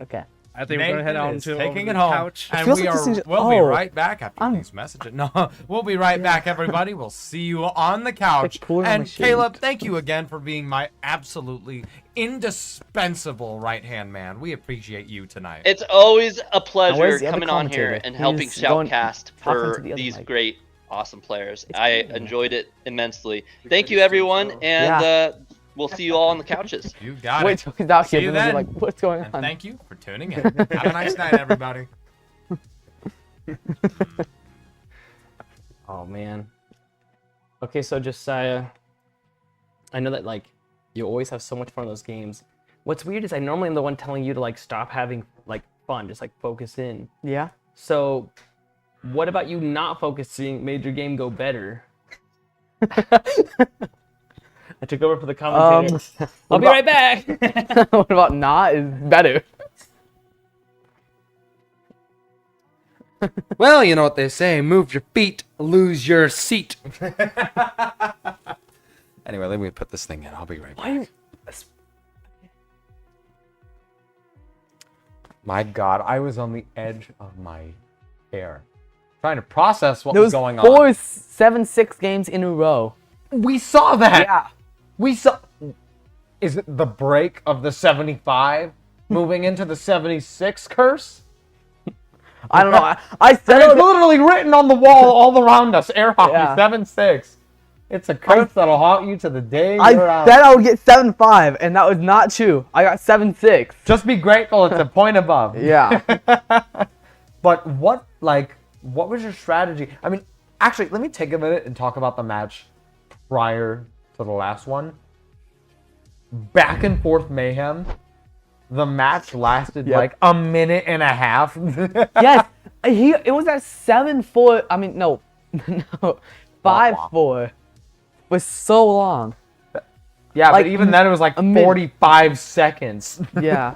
Okay. I think we're gonna head Nathan on is to taking over it the home, couch. and feels we like this are. thing's- We'll be oh. right back after these messages. No, we'll be right back, everybody. We'll see you on the couch. cooler on my And shirt. Caleb, thank you again for being my absolutely indispensable right-hand man. We appreciate you tonight. It's always a pleasure where's the other coming on here commentator? and helping He's going- shoutcast talking for to the other these mic. great, awesome players. It's I cool. enjoyed it immensely. Thank you, everyone, and we'll see you all on the couches. You got Wait it. till he's out See here. you Then we'll be then. like, what's going And on? thank you for tuning in. Have a nice night, everybody. Oh man. Okay, so Josiah, I know that you always have so much fun in those games. What's weird is I normally am the one telling you to stop having fun, just focus in. Yeah. So, what about you not focusing made your game go better? I took over for the commentator. I'll be right back. What about not is better? Well, you know what they say: move your feet, lose your seat. Anyway, let me put this thing in. I'll be right back. My God, I was on the edge of my chair, trying to process what was Those going 4 on. 7-6 games in a row. We saw that. Yeah. We saw. Is it the break of the 75 moving into the 76 curse? I don't know. I said It's it. literally written on the wall all around us. Air hockey Yeah. 7-6. It's a curse that'll haunt you to the day I you're out. said I would get 7-5, and that was not true. I got 7-6. Just be grateful it's a point above. Yeah. But what was your strategy? I mean, actually, let me take a minute and talk about the match prior to the last one. Back and forth mayhem. The match lasted Yep. a minute and a half. Yes. It was at 7-4. I mean, no. No. 5-4. Was so long. Yeah, Like, but even then it was a minute. 45 seconds. Yeah.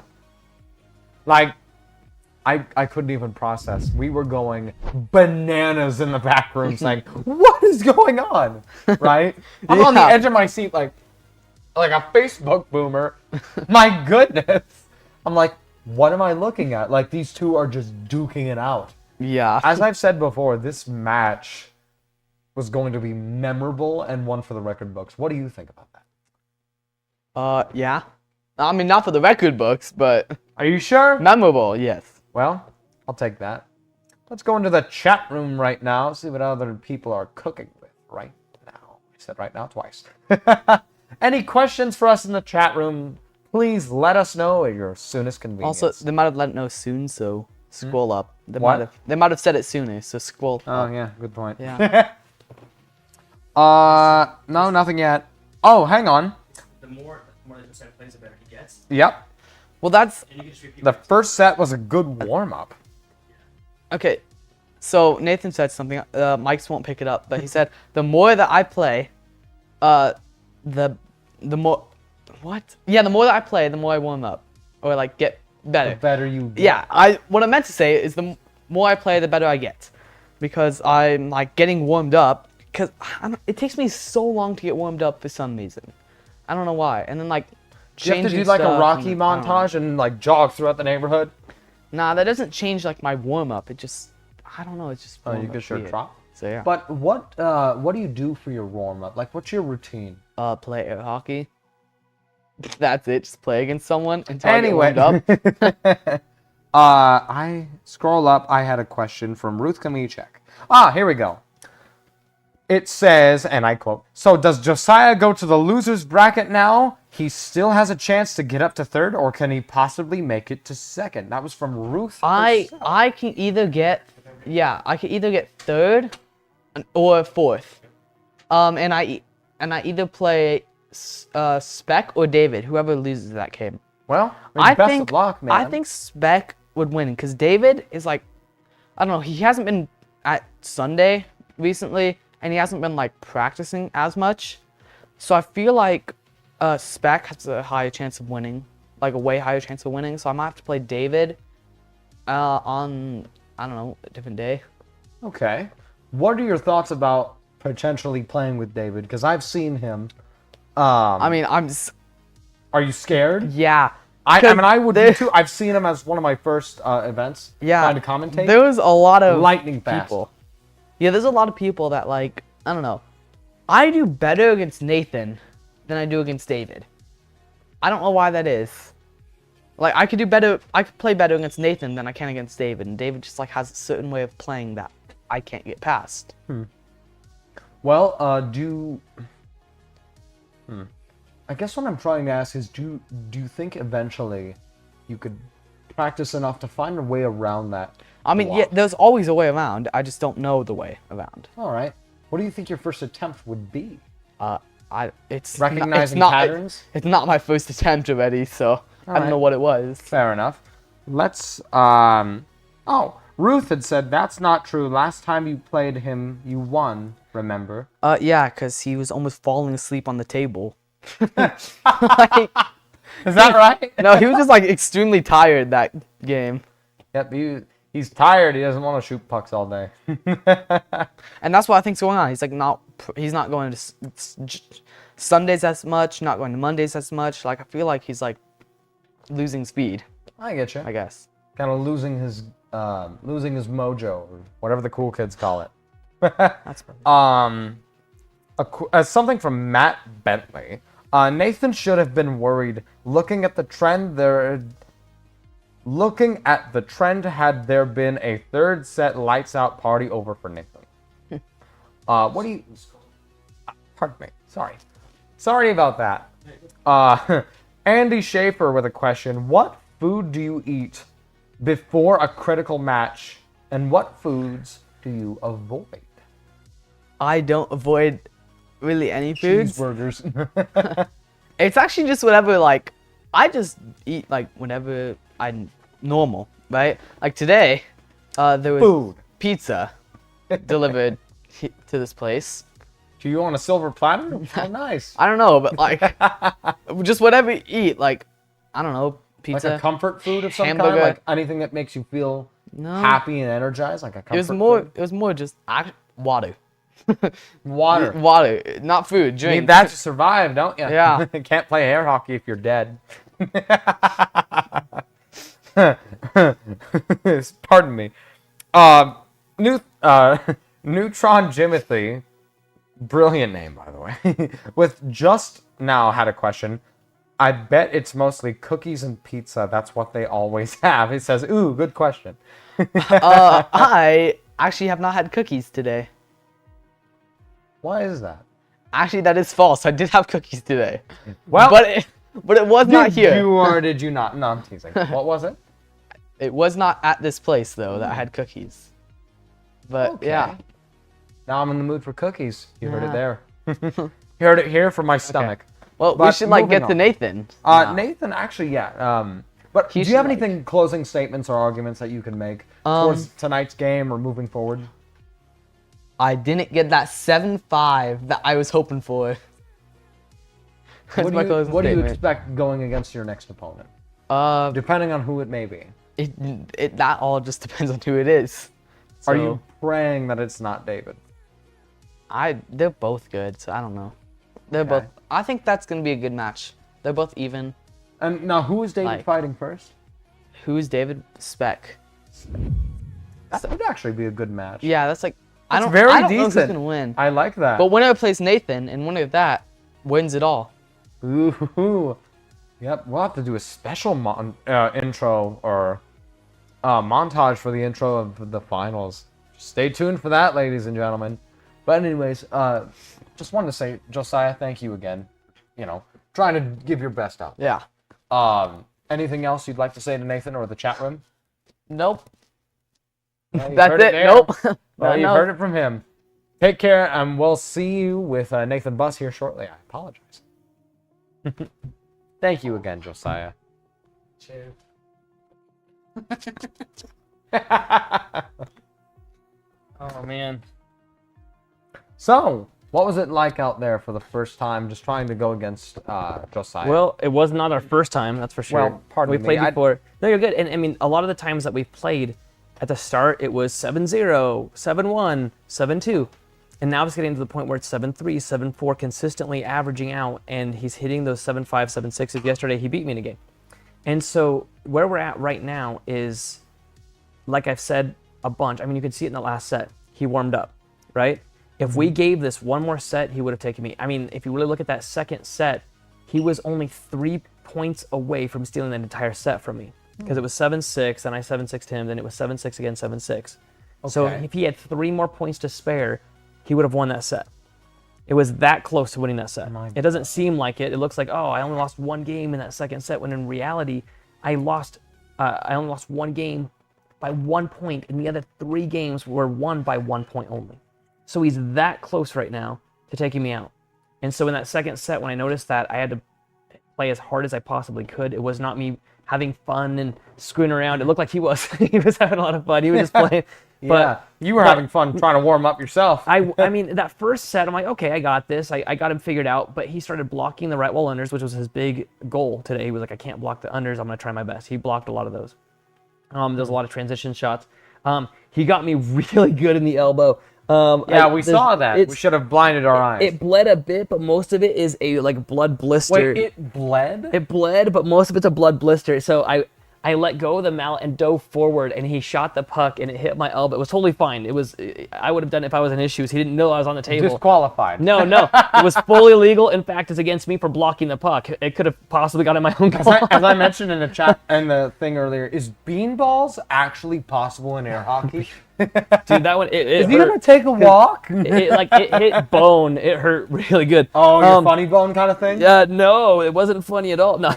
I couldn't even process. We were going bananas in the back rooms, like, what is going on? Right? I'm on the Yeah. edge of my seat, like a Facebook boomer. My goodness. I'm like, what am I looking at? Like, these two are just duking it out. Yeah. As I've said before, this match was going to be memorable and one for the record books. What do you think about that? Yeah. I mean, not for the record books, but Are you sure? memorable, yes. Well, I'll take that. Let's go into the chat room right now, see what other people are cooking with right now. I said right now twice. Any questions for us in the chat room? Please let us know at your soonest convenience. Also, they might have let it know soon, so scroll up. They What? might have said it sooner, so scroll Oh, up. yeah, good point. Yeah. No, nothing yet. Oh, hang on. The more that Josiah plays, the better he gets. Yep. Well, that's And you can just repeat The first set was a good warm-up. okay. So Nathan said something. Mike's won't pick it up, but he said the more that I play, the more what? Yeah, the more that I play, the more I warm up or get better. The better you get. Yeah, what I meant to say is the more I play, the better I get, because I'm getting warmed up because it takes me so long to get warmed up for some reason. I don't know why. And then like, Do you have to do changing like a stuff Rocky and- I don't know. montage and like jog throughout the neighborhood? Nah, that doesn't change like my warm up. It just, I don't know. It's just. Oh, you warm-up get your weird. trot. So yeah. But what do you do for your warm up? Like, what's your routine? Play air hockey. That's it. Just play against someone until Anyway, I get warmed up. I scroll up. I had a question from Ruth Kmiecik. Here we go. It says, and I quote, "So does Josiah go to the losers bracket now? He still has a chance to get up to third, or can he possibly make it to second?" That was from Ruth. I can either get third or fourth. And I either play Spec or David, whoever loses that game. Well, I best think of luck, man. I think Spec would win because David is like, I don't know, he hasn't been at Sunday recently, and he hasn't been like practicing as much. So I feel like Spec has a higher chance of winning, like a way higher chance of winning. So I might have to play David on, I don't know, a different day. Okay. What are your thoughts about potentially playing with David? Because I've seen him. I mean, Are you scared? yeah. I mean, I would be too. I've seen him as one of my first events. Yeah. Trying to commentate. There was a lot of Lightning fast. people. Yeah, there's a lot of people that like, I don't know. I do better against Nathan than I do against David. I don't know why that is. Like I could play better against Nathan than I can against David, and David just like has a certain way of playing that I can't get past. Well, I guess what I'm trying to ask is, do you think eventually you could practice enough to find a way around that? I mean, yeah, there's always a way around. I just don't know the way around. All right. What do you think your first attempt would be? It's Recognizing not, patterns? It's not my first attempt already, so I don't know what it was. Fair enough. Let's, Ruth had said that's not true. Last time you played him, you won, remember? Yeah, because he was almost falling asleep on the table. Is that right? No, he was just like extremely tired that game. Yep, he's tired. He doesn't want to shoot pucks all day. And that's what I think's going on. He's not going to Sundays as much, not going to Mondays as much. Like I feel like he's like losing speed, I get you. I guess. Kind of losing his mojo, or whatever the cool kids call it. That's perfect. Something from Matt Bentley. Nathan should have been worried. Looking at the trend, had there been a third set lights out party over for Nathan. What do you? Pardon me. Sorry about that. Andy Schaefer with a question. What food do you eat before a critical match, and what foods do you avoid? I don't avoid really any foods. Cheeseburgers. It's actually just whatever, like, I just eat, like, whenever I'm normal, right? Like, today, there was Food. pizza delivered to this place. Do you want a silver platter? Oh, nice. I don't know, but, like, just whatever you eat, like, I don't know, pizza. Like a comfort food of some hamburger. kind? Like anything that makes you feel happy and energized? Like a comfort food? It was more just water. Water. Water, not food, You drink. need that to survive, don't you? Yeah. Can't play air hockey if you're dead. Pardon me. Neutron Jimothy, brilliant name by the way, with just now had a question. I bet it's mostly cookies and pizza. That's what they always have. It says, ooh, good question. I actually have not had cookies today. Why is that? Actually, that is false. I did have cookies today. Well, but it was not here. You or did you not? No, I'm teasing. What was it? It was not at this place though that I had cookies. But Okay. yeah. Now I'm in the mood for cookies. You heard it Yeah. there. You heard it here from my stomach. Well, we But should like moving get to on. Nathan. now. Nathan, actually, yeah. But He do you have should, anything closing statements or arguments that you can make towards tonight's game or moving forward? I didn't get that 7-5 that I was hoping for. That's my closing What do you statement. expect going against your next opponent? Depending on who it may be. That all just depends on who it is. Are So, you praying that it's not David? They're both good, so I don't know. They're both. I think that's gonna be a good match. They're both even. And now, who is David fighting first? Who's David? Spec. That would actually be a good match. Yeah, that's like. I don't know know who's gonna win. I like that. But winner plays Nathan, and winner of that wins it all. Ooh. Yep, we'll have to do a special intro or montage for the intro of the finals. Stay tuned for that, ladies and gentlemen. But anyways, just wanted to say, Josiah, thank you again. You know, trying to give your best out. Yeah. Anything else you'd like to say to Nathan or the chat room? Nope. Yeah, That's it. Nope. Well, you heard it from him. Take care, and we'll see you with Nathan Buss here shortly. I apologize. Thank you again, Josiah. Cheers. Oh, man. So, what was it like out there for the first time, just trying to go against Josiah? Well, it was not our first time, that's for sure. Well, pardon we me, played before. No, you're good. And I mean, a lot of the times that we've played, at the start, it was 7-0, 7-1, 7-2. And now it's getting to the point where it's 7-3, 7-4, consistently averaging out, and he's hitting those 7-5, 7-6s. Yesterday, he beat me in a game. And so where we're at right now is, like I've said a bunch, I mean, you can see it in the last set. He warmed up, right? If we gave this one more set, he would have taken me. I mean, if you really look at that second set, he was only 3 points away from stealing that entire set from me. Because it was 7-6, then I 7-6'd him, then it was 7-6 again, 7-6. Okay. So if he had 3 more points to spare, he would have won that set. It was that close to winning that set. It doesn't seem like it. It looks like, oh, I only lost 1 game in that second set, when in reality, I only lost 1 game by 1 point, and the other 3 games were won by 1 point only. So he's that close right now to taking me out. And so in that second set, when I noticed that, I had to play as hard as I possibly could. It was not me having fun and screwing around. It looked like he was. He was having a lot of fun. He was just playing. But you were having fun trying to warm up yourself. I mean, that first set, I'm like, okay, I got this. I got him figured out. But he started blocking the right wall unders, which was his big goal today. He was like, I can't block the unders. I'm going to try my best. He blocked a lot of those. There's a lot of transition shots. He got me really good in the elbow. We saw that. We should have blinded our eyes. It bled a bit, but most of it is a blood blister. Wait, it bled? It bled, but most of it's a blood blister. So I let go of the mallet and dove forward, and he shot the puck, and it hit my elbow. It was totally fine. I would have done it if I was in his shoes. He didn't know I was on the table. Disqualified. No. It was fully legal. In fact, it's against me for blocking the puck. It could have possibly got in my own goal. As I mentioned in the chat and the thing earlier, is beanballs actually possible in air hockey? Dude, that one, is he going to take a walk? It hit bone. It hurt really good. Oh, your funny bone kind of thing? No, it wasn't funny at all. No.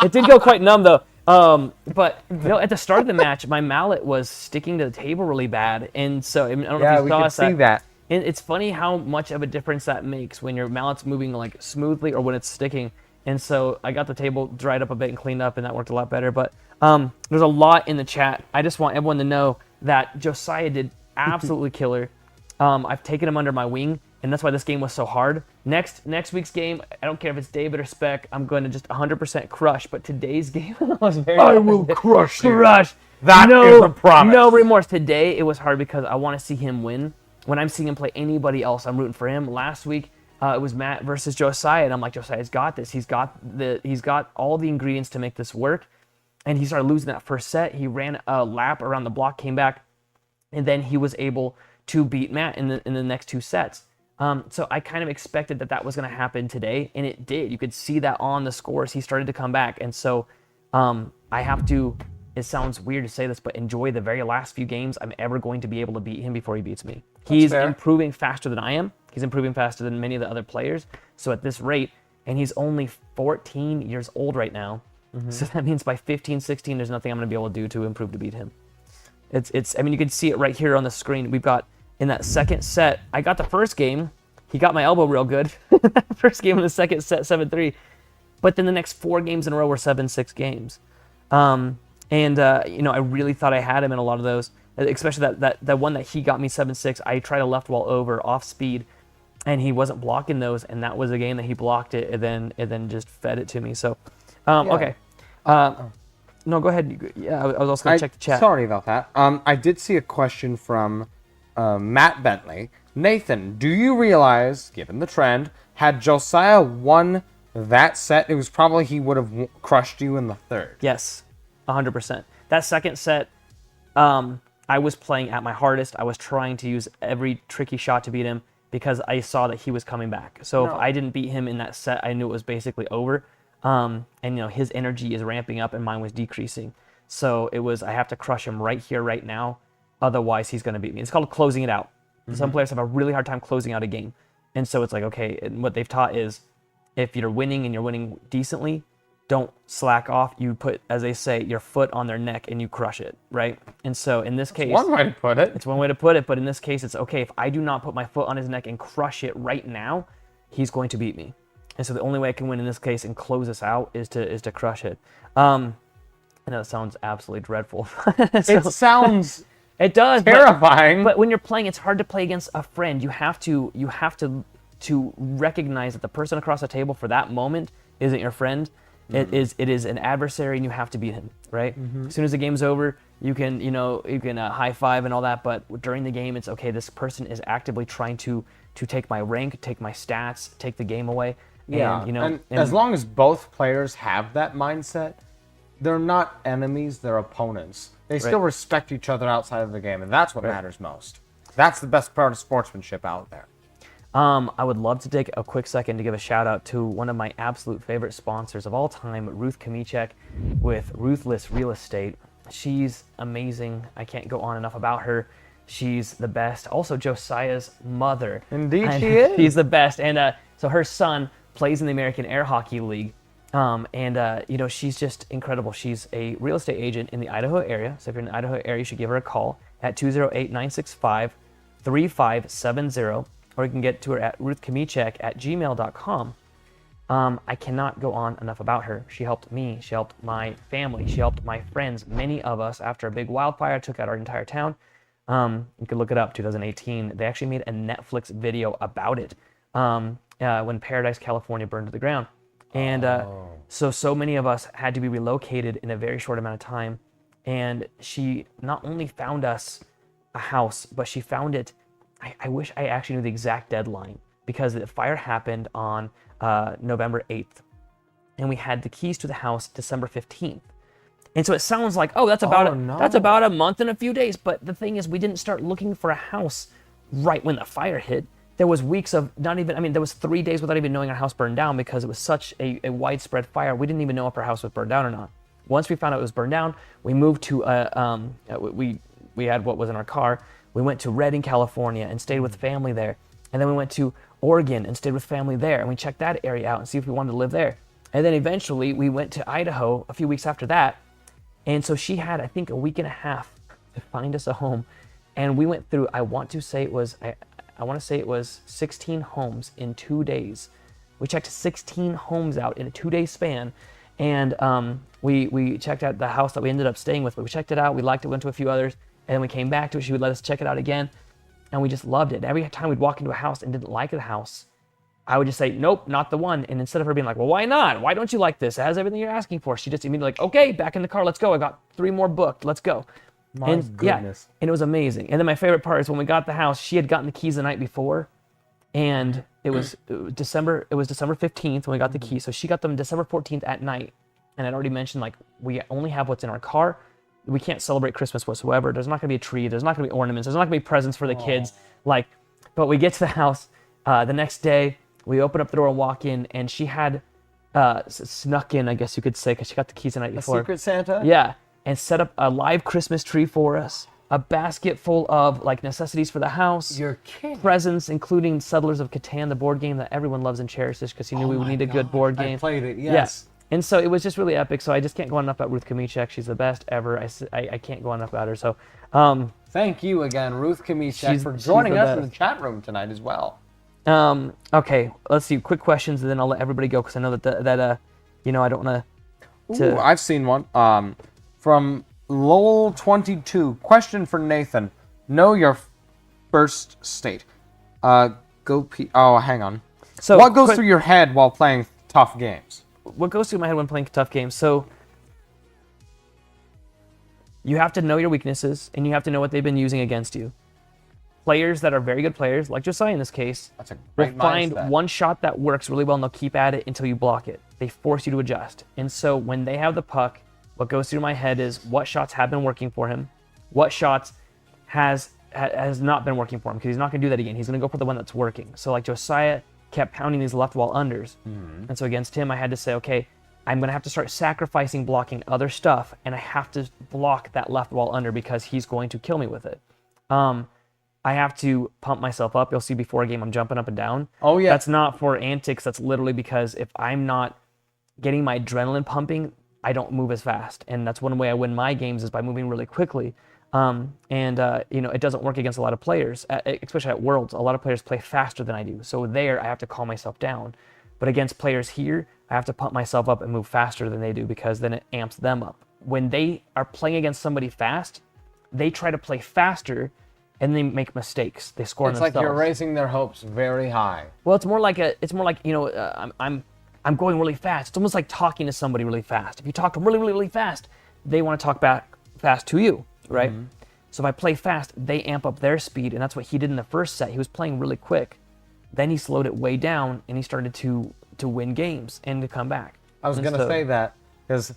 It did go quite numb, though. But at the start of the match, my mallet was sticking to the table really bad. And so, I don't know if you saw see that. And it's funny how much of a difference that makes when your mallet's moving like smoothly or when it's sticking. And so I got the table dried up a bit and cleaned up, and that worked a lot better. But there's a lot in the chat. I just want everyone to know that Josiah did absolutely killer. I've taken him under my wing, and that's why this game was so hard. Next week's game, I don't care if it's David or Spec, I'm going to just 100% crush. But today's game was very I will crush you. Crush. That is a promise. No remorse. Today, it was hard because I want to see him win. When I'm seeing him play anybody else, I'm rooting for him. Last week, it was Matt versus Josiah, and I'm like, Josiah's got this. He's got all the ingredients to make this work. And he started losing that first set. He ran a lap around the block, came back, and then he was able to beat Matt in the next 2 sets. So I kind of expected that was going to happen today, and it did. You could see that on the scores. He started to come back, and so I have to, it sounds weird to say this, but enjoy the very last few games I'm ever going to be able to beat him before he beats me. He's improving faster than I am. He's improving faster than many of the other players. So at this rate, and he's only 14 years old right now, so that means by 15, 16, there's nothing I'm going to be able to do to improve to beat him. I mean, you can see it right here on the screen. We've got, in that second set, I got the first game. He got my elbow real good. First game in the second set, 7-3. But then the next 4 games in a row were 7-6 games. I really thought I had him in a lot of those, especially that one that he got me 7-6. I tried a left wall over off speed, and he wasn't blocking those, and that was a game that he blocked it and then just fed it to me. So, okay. No, go ahead. Yeah, I was also going to check the chat. Sorry about that. I did see a question from Matt Bentley. Nathan, do you realize, given the trend, had Josiah won that set, it was probably he would have crushed you in the third. Yes, 100%. That second set, I was playing at my hardest. I was trying to use every tricky shot to beat him because I saw that he was coming back. So if I didn't beat him in that set, I knew it was basically over. And his energy is ramping up and mine was decreasing. So it was, I have to crush him right here, right now. Otherwise, he's going to beat me. It's called closing it out. Some players have a really hard time closing out a game. And so it's like, okay, and what they've taught is if you're winning and you're winning decently, don't slack off. You put, as they say, your foot on their neck and you crush it, right? And so in this case... One way to put it. It's one way to put it, but in this case, it's okay. If I do not put my foot on his neck and crush it right now, he's going to beat me. And so the only way I can win in this case and close this out is to crush it. I know it sounds absolutely dreadful. It sounds... It does. Terrifying. But when you're playing, it's hard to play against a friend. You have to recognize that the person across the table for that moment isn't your friend. It is an adversary, and you have to beat him, right? As soon as the game's over, you can high five and all that. But during the game, it's okay. This person is actively trying to take my rank, take my stats, take the game away. Yeah. And, and as long as both players have that mindset, they're not enemies, they're opponents. They still respect each other outside of the game, and that's what matters most. That's the best part of sportsmanship out there. I would love to take a quick second to give a shout out to one of my absolute favorite sponsors of all time, Ruth Kmiecik with Ruthless Real Estate. She's amazing. I can't go on enough about her. She's the best. Also, Josiah's mother. Indeed, she is. She's the best. And so her son plays in the American Air Hockey League. She's just incredible. She's a real estate agent in the Idaho area. So if you're in the Idaho area, you should give her a call at 208-965-3570, or you can get to her at ruthkmiecik@gmail.com. I cannot go on enough about her. She helped me. She helped my family. She helped my friends. Many of us, after a big wildfire took out our entire town. You could look it up, 2018. They actually made a Netflix video about it when Paradise, California burned to the ground. And so many of us had to be relocated in a very short amount of time. And she not only found us a house, but she found it. I wish I actually knew the exact deadline, because the fire happened on November 8th. And we had the keys to the house December 15th. And so it sounds like, that's about a month and a few days. But the thing is, we didn't start looking for a house right when the fire hit. There was weeks of there was 3 days without even knowing our house burned down, because it was such a widespread fire. We didn't even know if our house was burned down or not. Once we found out it was burned down, we moved to, we had what was in our car. We went to Redding, California and stayed with family there. And then we went to Oregon and stayed with family there. And we checked that area out and see if we wanted to live there. And then eventually we went to Idaho a few weeks after that. And so she had, I think, a week and a half to find us a home. And we went through, I want to say it was 16 homes in 2 days. We checked 16 homes out in a 2-day span. And we checked out the house that we ended up staying with. But we checked it out. We liked it, went to a few others. And then we came back to it. She would let us check it out again. And we just loved it. Every time we'd walk into a house and didn't like the house, I would just say, nope, not the one. And instead of her being like, well, why not? Why don't you like this? It has everything you're asking for. She just immediately like, okay, back in the car. Let's go. I got 3 more booked. Let's go. My goodness. Yeah, and it was amazing. And then my favorite part is when we got the house, she had gotten the keys the night before. And it was December 15th when we got the keys. So she got them December 14th at night. And I'd already mentioned, like, we only have what's in our car. We can't celebrate Christmas whatsoever. There's not going to be a tree. There's not going to be ornaments. There's not going to be presents for the kids. But we get to the house the next day. We open up the door and walk in, and she had snuck in, I guess you could say, because she got the keys the night before. A Secret Santa? Yeah, and set up a live Christmas tree for us. A basket full of necessities for the house. You're kidding. Presents, including Settlers of Catan, the board game that everyone loves and cherishes, because he knew we would need a good board game. I played it, yes. Yeah. And so it was just really epic. So I just can't go on enough about Ruth Kmiecik. She's the best ever. I can't go on enough about her. So thank you again, Ruth Kmiecik, for joining us in the chat room tonight as well. Okay, let's see. Quick questions, and then I'll let everybody go, because I know that I don't want to. I've seen one. From Lowell22. Question for Nathan. Know your first state. Hang on. So what goes through your head while playing tough games? What goes through my head when playing tough games? So you have to know your weaknesses, and you have to know what they've been using against you. players that are very good players, like Josiah in this case, That's a will great find mindset. one shot that works really well and they'll keep at it until you block it. They force you to adjust. And so when they have the puck, what goes through my head is what shots have been working for him, what shots has not been working for him, because he's not going to do that again. He's going to go for the one that's working. So like Josiah kept pounding these left wall unders. And so against him, I had to say, okay, I'm going to have to start sacrificing blocking other stuff, and I have to block that left wall under because he's going to kill me with it. I have to pump myself up. You'll see before a game I'm jumping up and down. Oh, yeah. That's not for antics. That's literally because if I'm not getting my adrenaline pumping, I don't move as fast. And that's one way I win my games is by moving really quickly. It doesn't work against a lot of players, especially at Worlds. A lot of players play faster than I do. So there, I have to calm myself down. But against players here, I have to pump myself up and move faster than they do because then it amps them up. When they are playing against somebody fast, they try to play faster and they make mistakes. They score on It's themselves. like you're raising their hopes very high. Well, it's more like I'm going really fast. It's almost like talking to somebody really fast. If you talk to them really, really, really fast, they want to talk back fast to you, right? So if I play fast, they amp up their speed, and that's what he did in the first set. He was playing really quick. Then he slowed it way down, and he started to win games and to come back. I was going to say that because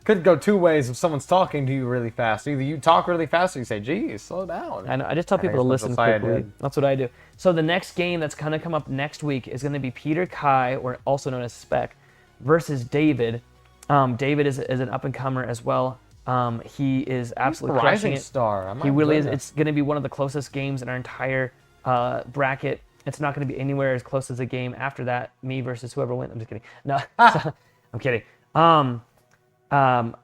could go two ways if someone's talking to you really fast. Either you talk really fast or you say, geez, slow down. I know. I just tell people to listen quickly. That's what I do. So the next game that's going to come up next week is going to be Peter Kai, or also known as Spec, versus David. David is an up-and-comer as well. He is absolutely crushing it. Star. He really is. It's going to be one of the closest games in our entire bracket. It's not going to be anywhere as close as a game after that. Me versus whoever wins. I'm just kidding. No, I'm kidding.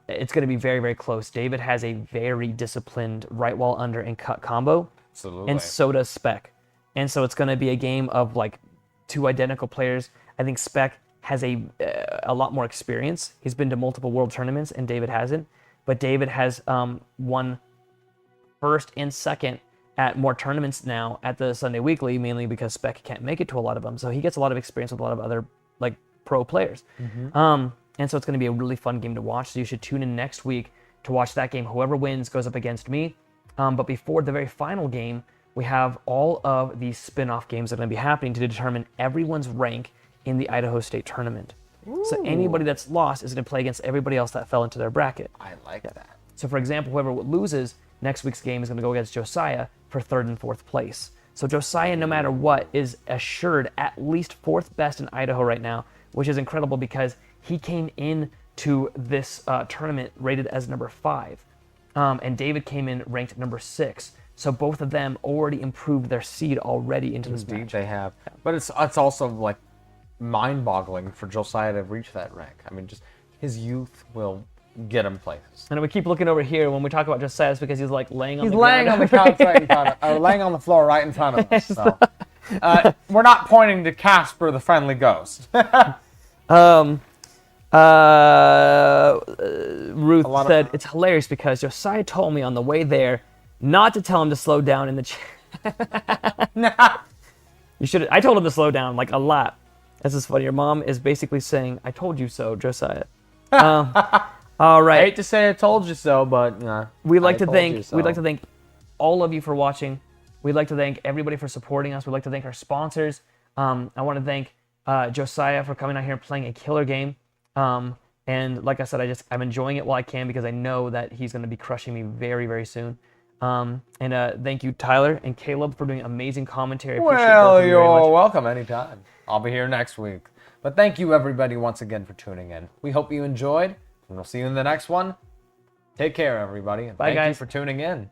It's going to be very, very close. David has a very disciplined right wall under and cut combo. Absolutely. And so does Spec. And so it's going to be a game of like two identical players. I think Spec has a lot more experience. He's been to multiple world tournaments and David hasn't. But David has won first and second at more tournaments now at the Sunday Weekly, mainly because Spec can't make it to a lot of them. So he gets a lot of experience with a lot of other like pro players. And so it's going to be a really fun game to watch. So you should tune in next week to watch that game. Whoever wins goes up against me. But before the very final game, we have all of these spin-off games that are going to be happening to determine everyone's rank in the Idaho State Tournament. So anybody that's lost is going to play against everybody else that fell into their bracket. I like that. So for example, whoever loses next week's game is going to go against Josiah for 3rd and 4th place. So Josiah, no matter what, is assured at least 4th best in Idaho right now, which is incredible because he came in to this tournament rated as number 5. And David came in ranked number 6. So both of them already improved their seed already into this Indeed match. they have. But it's also like mind-boggling for Josiah to reach that rank. I mean, just his youth will get him places. And we keep looking over here when we talk about Josiah, it's because he's like laying on He's the laying ground. on the couch right in front of, or laying on the floor right in front of us. So we're not pointing to Casper the friendly ghost. Ruth said, it's hilarious because Josiah told me on the way there not to tell him to slow down in the chat. You should. I told him to slow down like a lot. This is funny. Your mom is basically saying, I told you so, Josiah. All right. I hate to say I told you so, but we'd like to thank all of you for watching. We'd like to thank everybody for supporting us. We'd like to thank our sponsors. I want to thank Josiah for coming out here and playing a killer game. And like I said, I'm enjoying it while I can because I know that he's going to be crushing me very, very soon. And thank you, Tyler and Caleb, for doing amazing commentary. I appreciate both Well, of you very you're much. welcome anytime. I'll be here next week. But thank you, everybody, once again for tuning in. We hope you enjoyed, and we'll see you in the next one. Take care, everybody. And Bye, thank you guys. for tuning in.